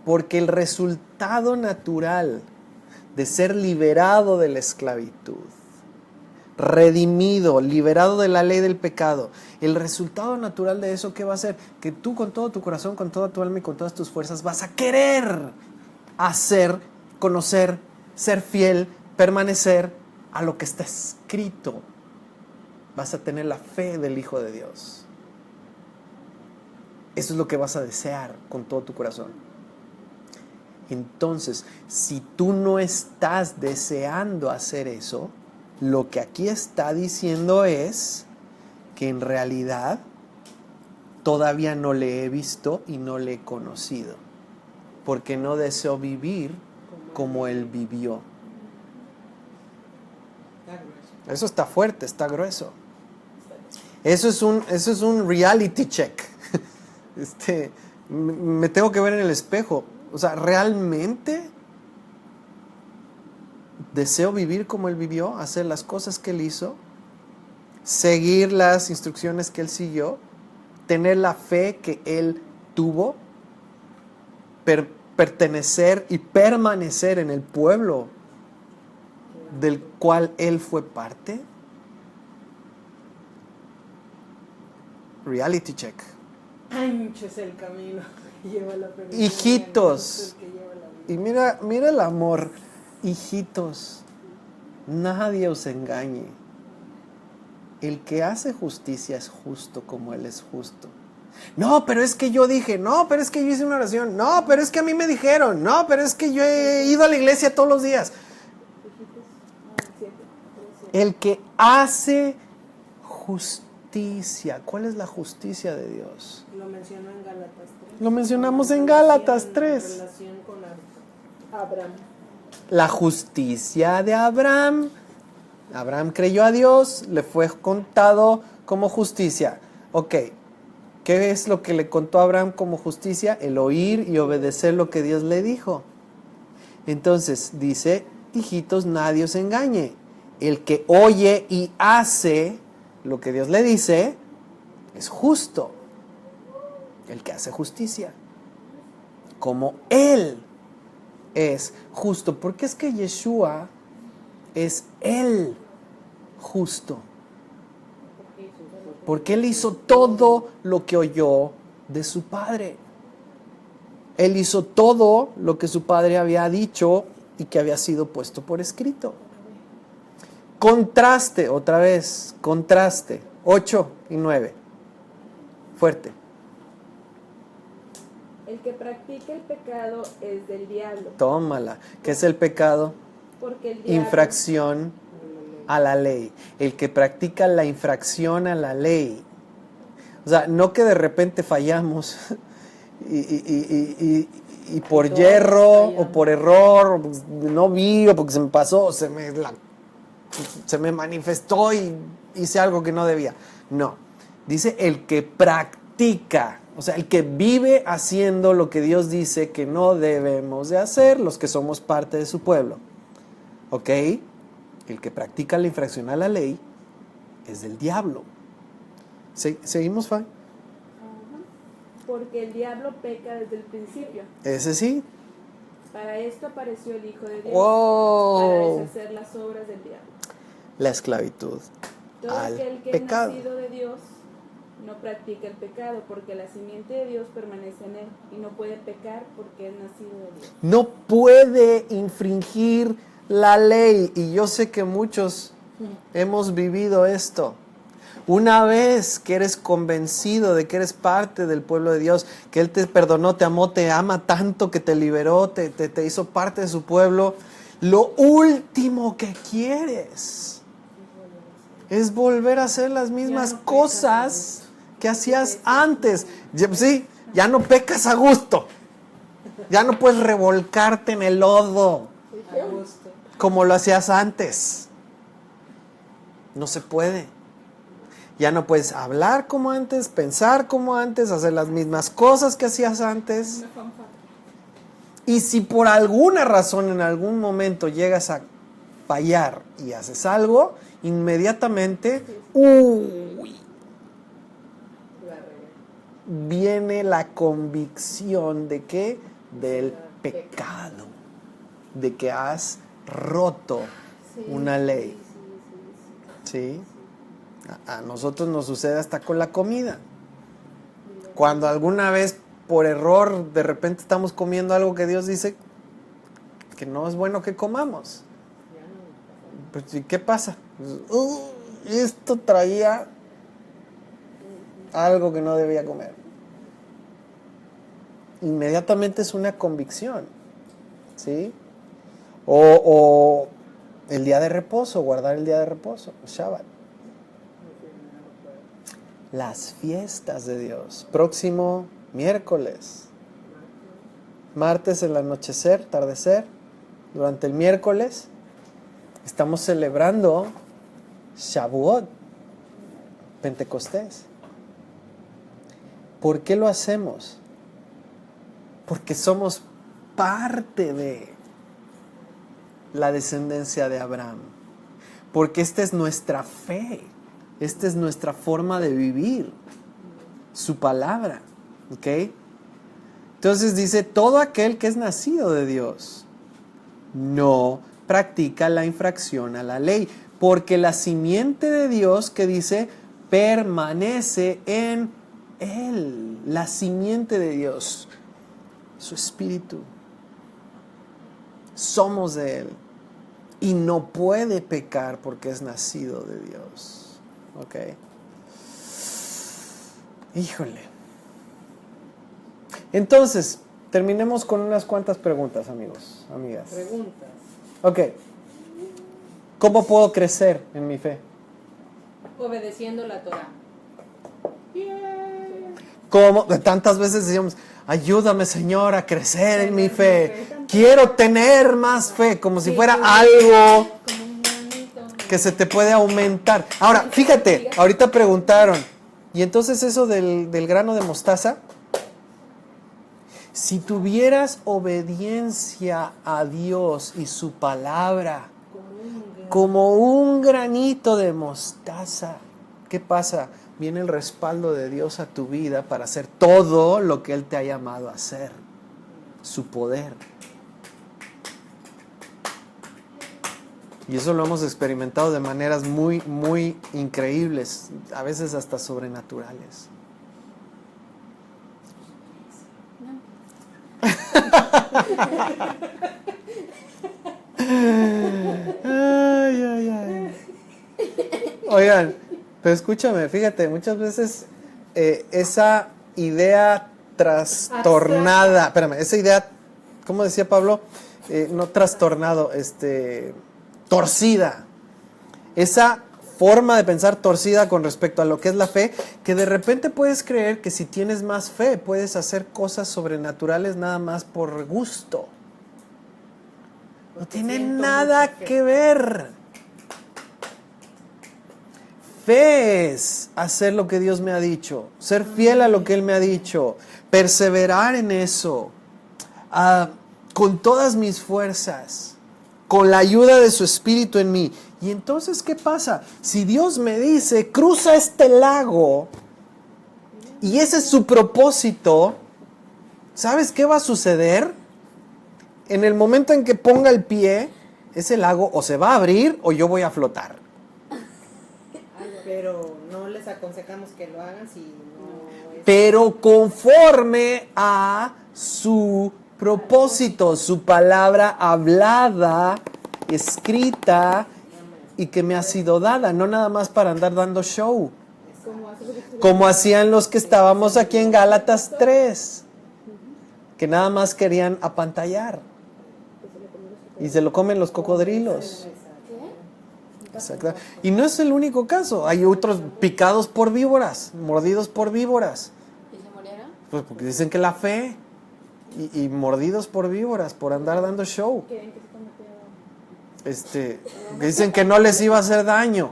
Porque el resultado natural de ser liberado de la esclavitud redimido, liberado de la ley del pecado, el resultado natural de eso, ¿qué va a ser? Que tú con todo tu corazón, con toda tu alma y con todas tus fuerzas vas a querer hacer, conocer, ser fiel, permanecer a lo que está escrito. Vas a tener la fe del Hijo de Dios. Eso es lo que vas a desear con todo tu corazón. Entonces, si tú no estás deseando hacer eso, lo que aquí está diciendo es que en realidad todavía no le he visto y no le he conocido, porque no deseo vivir como Él vivió. Eso está fuerte, está grueso. Eso es un reality check. Me tengo que ver en el espejo. O sea, ¿realmente deseo vivir como Él vivió? Hacer las cosas que Él hizo, seguir las instrucciones que Él siguió, tener la fe que Él tuvo, pertenecer y permanecer en el pueblo del cual Él fue parte. Reality check. Ancho es el camino, lleva la perdición. Hijitos, El que lleva la vida. y mira el amor. Hijitos, nadie os engañe. El que hace justicia es justo como Él es justo. No, pero es que yo dije, no, pero es que yo hice una oración, no, pero es que a mí me dijeron, no, pero es que yo he ido a la iglesia todos los días. El que hace justicia. ¿Cuál es la justicia de Dios? Lo mencionó en Gálatas 3. Lo mencionamos en Gálatas 3. En relación con Abraham. La justicia de Abraham. Abraham creyó a Dios, le fue contado como justicia. Ok, ¿qué es lo que le contó a Abraham como justicia? El oír y obedecer lo que Dios le dijo. Entonces dice, hijitos, nadie os engañe. El que oye y hace lo que Dios le dice es justo. El que hace justicia. Como Él es justo. Porque es que Yeshua es Él justo. Porque Él hizo todo lo que oyó de su Padre. Él hizo todo lo que su Padre había dicho y que había sido puesto por escrito. Contraste, otra vez, contraste. 8 y 9. Fuerte. El que practica el pecado es del diablo. Tómala. ¿Qué es el pecado? Porque el diablo, Infracción a la ley. El que practica la infracción a la ley. O sea, no que de repente fallamos y por hierro o por error, no vi o porque se me pasó, se me manifestó y hice algo que no debía. No. Dice el que practica. O sea, el que vive haciendo lo que Dios dice que no debemos de hacer, los que somos parte de su pueblo. ¿Ok? El que practica la infracción a la ley es del diablo. ¿Seguimos, Fay? porque el diablo peca desde el principio. Ese sí. Para esto apareció el Hijo de Dios, ¡Wow! para deshacer las obras del diablo. La esclavitud Todo al aquel que pecado. es nacido de Dios no practica el pecado, porque la simiente de Dios permanece en él, y no puede pecar porque es nacido de Dios. No puede infringir la ley. Y yo sé que muchos hemos vivido esto. Una vez que eres convencido de que eres parte del pueblo de Dios, que Él te perdonó, te amó, te ama tanto, que te liberó, te hizo parte de su pueblo, lo último que quieres es volver a hacer las mismas cosas que hacías antes. Sí, ya no pecas a gusto. Ya no puedes revolcarte en el lodo como lo hacías antes. No se puede. Ya no puedes hablar como antes, pensar como antes, hacer las mismas cosas que hacías antes. Y si por alguna razón en algún momento llegas a fallar y haces algo, inmediatamente viene la convicción de que del pecado, de que has roto una ley. ¿Sí? A nosotros nos sucede hasta con la comida. Cuando alguna vez por error de repente estamos comiendo algo que Dios dice que no es bueno que comamos. Pues, ¿y qué pasa? Pues, esto traía algo que no debía comer. Inmediatamente es una convicción, ¿sí? O el día de reposo, guardar el día de reposo, el Shabbat. Las fiestas de Dios. Próximo miércoles. Martes el anochecer, atardecer. Durante el miércoles estamos celebrando Shavuot, Pentecostés. ¿Por qué lo hacemos? Porque somos parte de la descendencia de Abraham. Porque esta es nuestra fe. Esta es nuestra forma de vivir. Su palabra. ¿Ok? Entonces dice, todo aquel que es nacido de Dios no practica la infracción a la ley. Porque la simiente de Dios, que dice, permanece en él. La simiente de Dios. Su espíritu. Somos de él. Y no puede pecar porque es nacido de Dios. ¿Ok? Híjole. Entonces, terminemos con unas cuantas preguntas, amigos, amigas. Preguntas. Ok. ¿Cómo puedo crecer en mi fe? Obedeciendo la Torah. ¿Cómo? Tantas veces decíamos, ayúdame, Señor, a crecer en mi fe. Quiero tener más fe, como si fuera algo que se te puede aumentar. Ahora, fíjate, ahorita preguntaron, ¿y entonces eso del grano de mostaza? Si tuvieras obediencia a Dios y su palabra, como un granito de mostaza, ¿qué pasa? Viene el respaldo de Dios a tu vida para hacer todo lo que Él te ha llamado a hacer. Su poder. Y eso lo hemos experimentado de maneras muy, muy increíbles, a veces hasta sobrenaturales. Ay, ay, ay. Oigan, pero escúchame, fíjate, muchas veces esa idea trastornada, esa idea, ¿cómo decía Pablo? No trastornado, torcida. Esa forma de pensar torcida con respecto a lo que es la fe, que de repente puedes creer que si tienes más fe puedes hacer cosas sobrenaturales nada más por gusto. No tiene nada que ver. Fe es hacer lo que Dios me ha dicho, ser fiel a lo que Él me ha dicho, perseverar en eso, con todas mis fuerzas, con la ayuda de su Espíritu en mí. Y entonces, ¿qué pasa? Si Dios me dice, cruza este lago, y ese es su propósito, ¿sabes qué va a suceder? En el momento en que ponga el pie, ese lago o se va a abrir o yo voy a flotar. Pero no les aconsejamos que lo hagan si no es... Pero conforme a su propósito, su palabra hablada, escrita y que me ha sido dada, no nada más para andar dando show, como hacían los que estábamos aquí en Gálatas 3, que nada más querían apantallar y se lo comen los cocodrilos. Exacto. Y no es el único caso, hay otros picados por víboras, mordidos por víboras. ¿Y se murieron? Pues porque dicen que la fe y mordidos por víboras, por andar dando show. Que dicen que no les iba a hacer daño.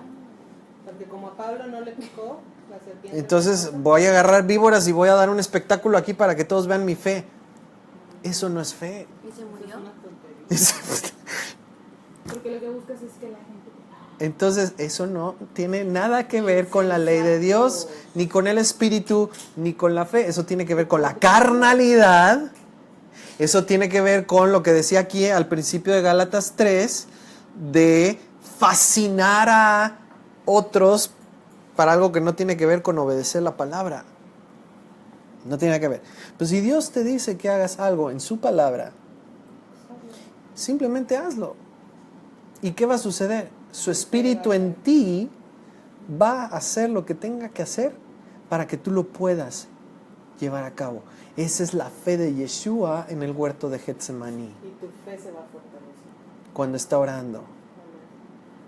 Porque como a Pablo no le picó la serpiente. Entonces voy a agarrar víboras y voy a dar un espectáculo aquí para que todos vean mi fe. Eso no es fe. ¿Y se murió? Porque lo que buscas es que la gente... Entonces eso no tiene nada que ver con la ley de Dios, ni con el Espíritu, ni con la fe. Eso tiene que ver con la carnalidad. Eso tiene que ver con lo que decía aquí al principio de Gálatas 3, de fascinar a otros para algo que no tiene que ver con obedecer la palabra. No tiene que ver. Pero si Dios te dice que hagas algo en su palabra, simplemente hazlo. ¿Y qué va a suceder? Su espíritu en ti va a hacer lo que tenga que hacer para que tú lo puedas llevar a cabo. Esa es la fe de Yeshua en el huerto de Getsemaní. Y tu fe se va a fortalecer. Cuando está orando.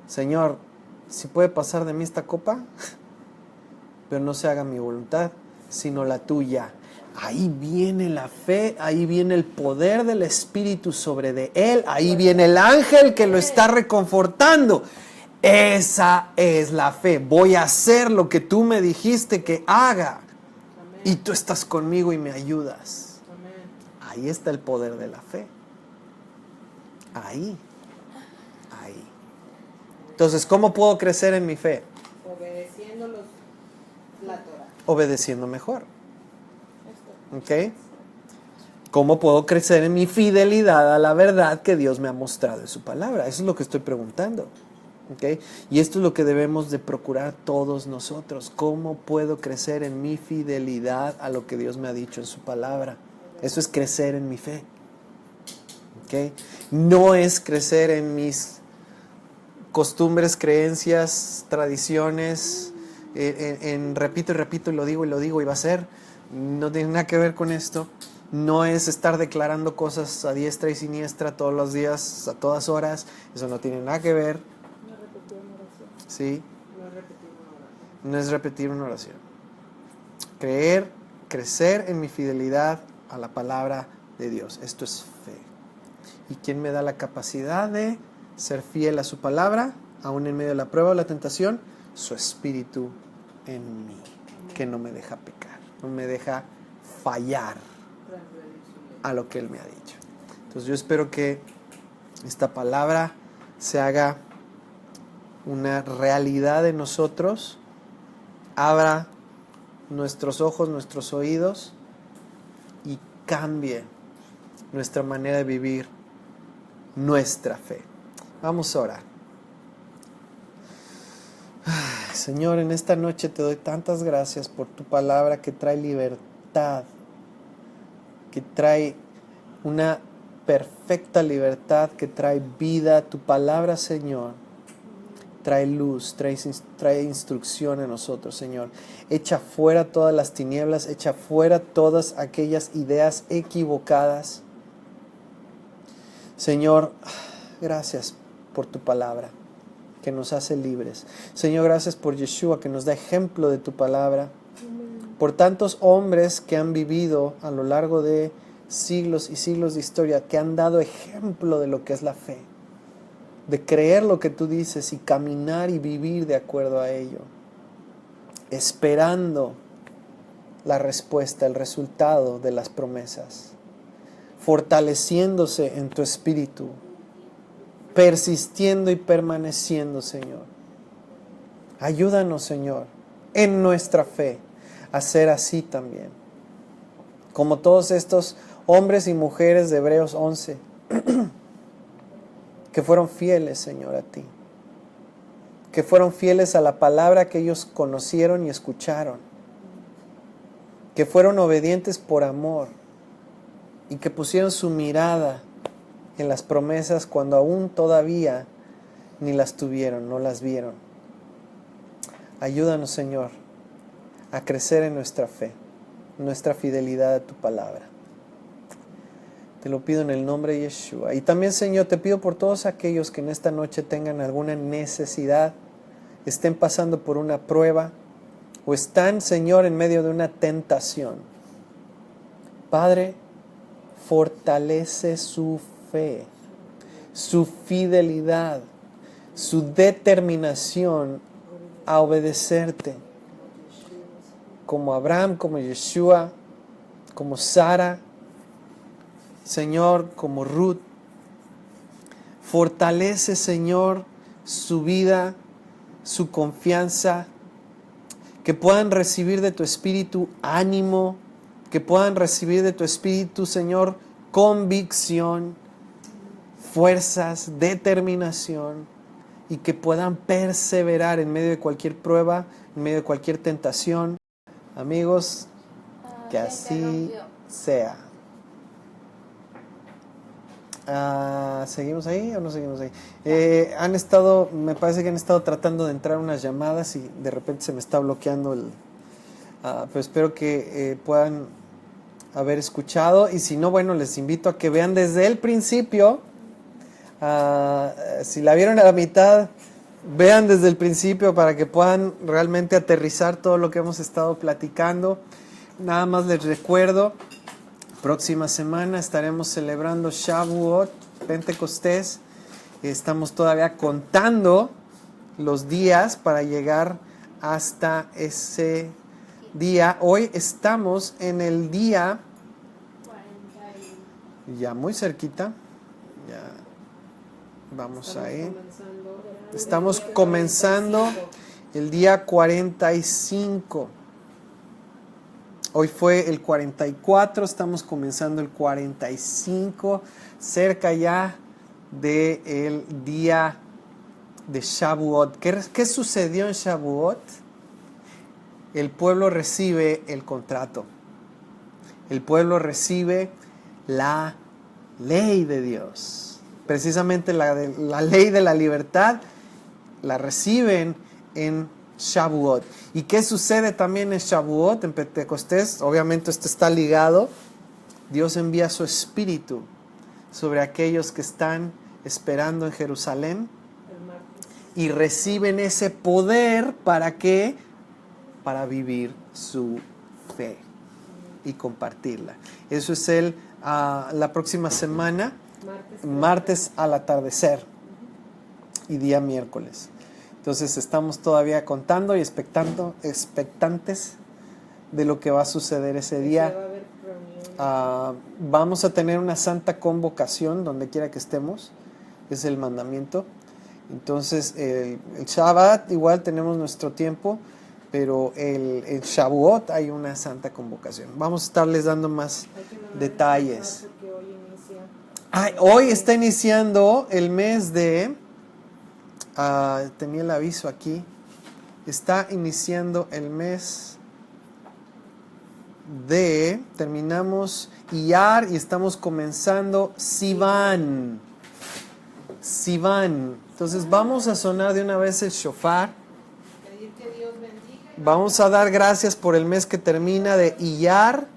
Señor, si puede pasar de mí esta copa, pero no se haga mi voluntad, sino la tuya. Ahí viene la fe, ahí viene el poder del Espíritu sobre de él, ahí viene el ángel que lo está reconfortando. Esa es la fe. Voy a hacer lo que tú me dijiste que haga. Amén. Y tú estás conmigo y me ayudas. Amén. Ahí está el poder de la fe. Ahí. Entonces, ¿cómo puedo crecer en mi fe? Obedeciendo la Torah. Obedeciendo mejor. ¿Ok? ¿Cómo puedo crecer en mi fidelidad a la verdad que Dios me ha mostrado en su palabra? Eso es lo que estoy preguntando. ¿Ok? Y esto es lo que debemos de procurar todos nosotros. ¿Cómo puedo crecer en mi fidelidad a lo que Dios me ha dicho en su palabra? Eso es crecer en mi fe. ¿Ok? No es crecer en mis costumbres, creencias, tradiciones, repito y repito y lo digo y va a ser. No tiene nada que ver con esto. No es estar declarando cosas a diestra y siniestra todos los días, a todas horas. Eso no tiene nada que ver. No repetir una oración. ¿Sí? No repetir una oración. No es repetir una oración. Crecer en mi fidelidad a la palabra de Dios. Esto es fe. ¿Y quién me da la capacidad de ser fiel a su palabra, aún en medio de la prueba o la tentación? Su Espíritu en mí, que no me deja pecar, no me deja fallar a lo que Él me ha dicho. Entonces yo espero que esta palabra se haga una realidad en nosotros, abra nuestros ojos, nuestros oídos y cambie nuestra manera de vivir nuestra fe. Vamos a orar. Señor, en esta noche te doy tantas gracias por tu palabra que trae libertad, que trae una perfecta libertad, que trae vida. Tu palabra, Señor, trae luz, trae instrucción en nosotros, Señor. Echa fuera todas las tinieblas, echa fuera todas aquellas ideas equivocadas. Señor, gracias por tu palabra que nos hace libres. Señor, gracias por Yeshua que nos da ejemplo de tu palabra. Por tantos hombres que han vivido a lo largo de siglos y siglos de historia, que han dado ejemplo de lo que es la fe, de creer lo que tú dices y caminar y vivir de acuerdo a ello, esperando la respuesta, el resultado de las promesas, fortaleciéndose en tu espíritu, persistiendo y permaneciendo, Señor. Ayúdanos, Señor, en nuestra fe a ser así también, como todos estos hombres y mujeres de Hebreos 11 que fueron fieles, Señor, a ti, que fueron fieles a la palabra que ellos conocieron y escucharon, que fueron obedientes por amor y que pusieron su mirada en las promesas cuando aún todavía ni las tuvieron, no las vieron. Ayúdanos, Señor, a crecer en nuestra fe, nuestra fidelidad a tu palabra. Te lo pido en el nombre de Yeshua. Y también, Señor, te pido por todos aquellos que en esta noche tengan alguna necesidad, estén pasando por una prueba o están, Señor, en medio de una tentación. Padre, fortalece su fe, su fidelidad, su determinación a obedecerte, como Abraham, como Yeshua, como Sara, Señor, como Ruth. Fortalece, Señor, su vida, su confianza, que puedan recibir de tu Espíritu ánimo, que puedan recibir de tu Espíritu, Señor, convicción, fuerzas, determinación, y que puedan perseverar en medio de cualquier prueba, en medio de cualquier tentación. Amigos, que así sea. ¿Seguimos ahí o no seguimos ahí? Me parece que han estado tratando de entrar unas llamadas y de repente se me está bloqueando pero espero que puedan haber escuchado, y si no, bueno, les invito a que vean desde el principio. Si la vieron a la mitad, vean desde el principio para que puedan realmente aterrizar todo lo que hemos estado platicando. Nada más les recuerdo, próxima semana estaremos celebrando Shavuot, Pentecostés. Estamos todavía contando los días para llegar hasta ese día. Hoy estamos en el día 40, ya muy cerquita. Ya vamos ahí. Estamos comenzando el día 45. Hoy fue el 44, estamos comenzando el 45, cerca ya del día de Shavuot. ¿Qué sucedió en Shavuot? El pueblo recibe el contrato. El pueblo recibe la ley de Dios. Precisamente la ley de la libertad la reciben en Shavuot. ¿Y qué sucede también en Shavuot, en Pentecostés? Obviamente esto está ligado. Dios envía su espíritu sobre aquellos que están esperando en Jerusalén y reciben ese poder. ¿Para qué? Para vivir su fe y compartirla. Eso es la próxima semana, martes al atardecer y día miércoles. Entonces estamos todavía contando y expectantes de lo que va a suceder ese día. Vamos a tener una santa convocación donde quiera que estemos. Es el mandamiento. Entonces el Shabbat igual tenemos nuestro tiempo, pero el Shavuot hay una santa convocación. Vamos a estarles dando más detalles. Hoy está iniciando el mes de... tenía el aviso aquí. Está iniciando el mes de... Terminamos Iyar y estamos comenzando Sivan. Entonces vamos a sonar de una vez el shofar. Vamos a dar gracias por el mes que termina de Iyar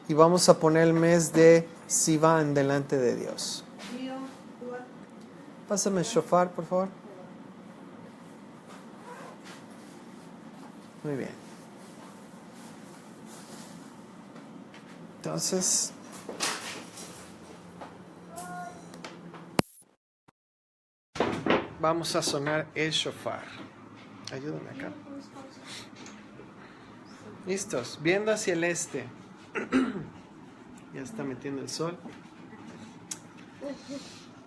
y vamos a poner el mes de Sivan delante de Dios. Pásame el shofar, por favor. Muy bien. Entonces, vamos a sonar el shofar. Ayúdame acá. Listos, viendo hacia el este. Ya está metiendo el sol.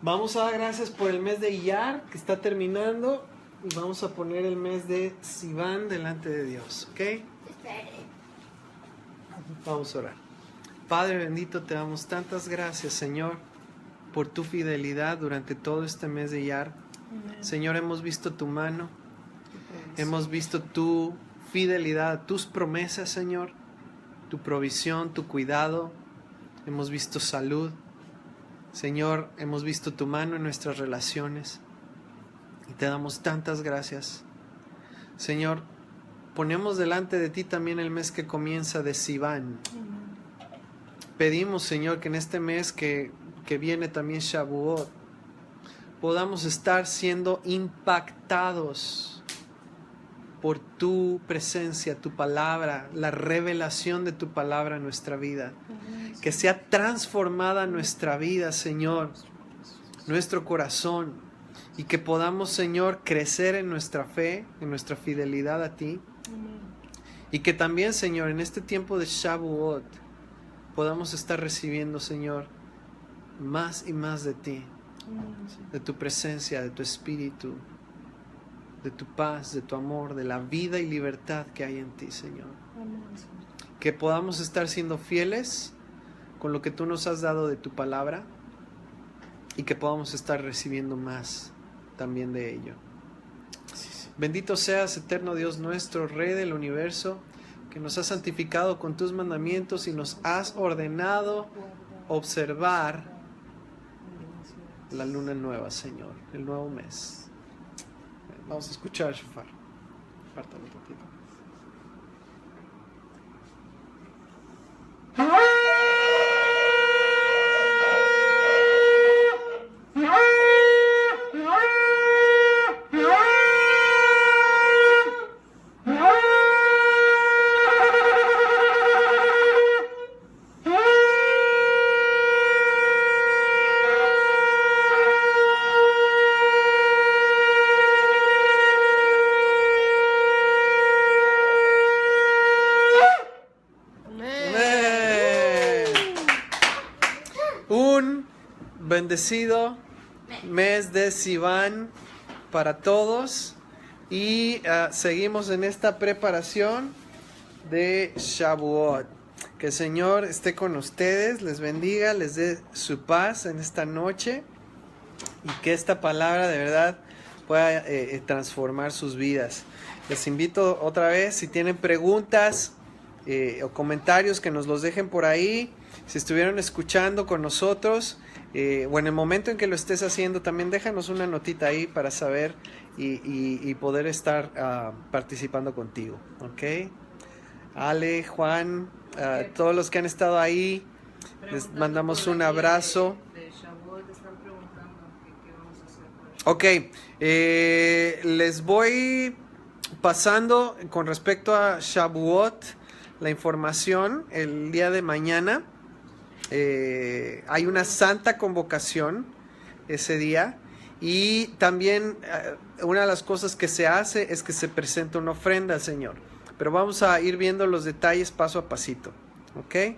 Vamos a dar gracias por el mes de Iyar que está terminando y vamos a poner el mes de Sivan delante de Dios, ¿ok? Vamos a orar. Padre bendito, te damos tantas gracias, Señor, por tu fidelidad durante todo este mes de Iyar. Señor, hemos visto tu mano, hemos visto tu fidelidad, tus promesas, Señor, tu provisión, tu cuidado. Hemos visto salud. Señor, hemos visto tu mano en nuestras relaciones y te damos tantas gracias. Señor, ponemos delante de ti también el mes que comienza de Sivan. Pedimos, Señor, que en este mes que viene también Shavuot, podamos estar siendo impactados por tu presencia, tu palabra, la revelación de tu palabra en nuestra vida. Que sea transformada nuestra vida, Señor, nuestro corazón, y que podamos, Señor, crecer en nuestra fe, en nuestra fidelidad a ti. Y que también, Señor, en este tiempo de Shavuot podamos estar recibiendo, Señor, más y más de ti, de tu presencia, de tu espíritu, de tu paz, de tu amor, de la vida y libertad que hay en ti, Señor. Que podamos estar siendo fieles con lo que tú nos has dado de tu palabra y que podamos estar recibiendo más también de ello. Bendito seas, eterno Dios nuestro, Rey del universo, que nos has santificado con tus mandamientos y nos has ordenado observar la luna nueva, Señor, el nuevo mes. Vamos a escuchar el shofar. Pártalo un poquito. Bendecido mes de Sivan para todos y seguimos en esta preparación de Shavuot. Que el Señor esté con ustedes, les bendiga, les dé su paz en esta noche y que esta palabra de verdad pueda transformar sus vidas. Les invito otra vez, si tienen preguntas o comentarios, que nos los dejen por ahí. Si estuvieron escuchando con nosotros o en el momento en que lo estés haciendo, también déjanos una notita ahí para saber y poder estar participando contigo, ¿ok? Ale, Juan, todos los que han estado ahí, les mandamos un abrazo. Ok, les voy pasando con respecto a Shavuot la información el día de mañana. Hay una santa convocación ese día y también una de las cosas que se hace es que se presenta una ofrenda al Señor, pero vamos a ir viendo los detalles paso a pasito, ¿ok?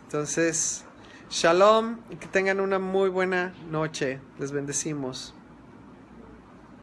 Entonces, shalom y que tengan una muy buena noche, les bendecimos.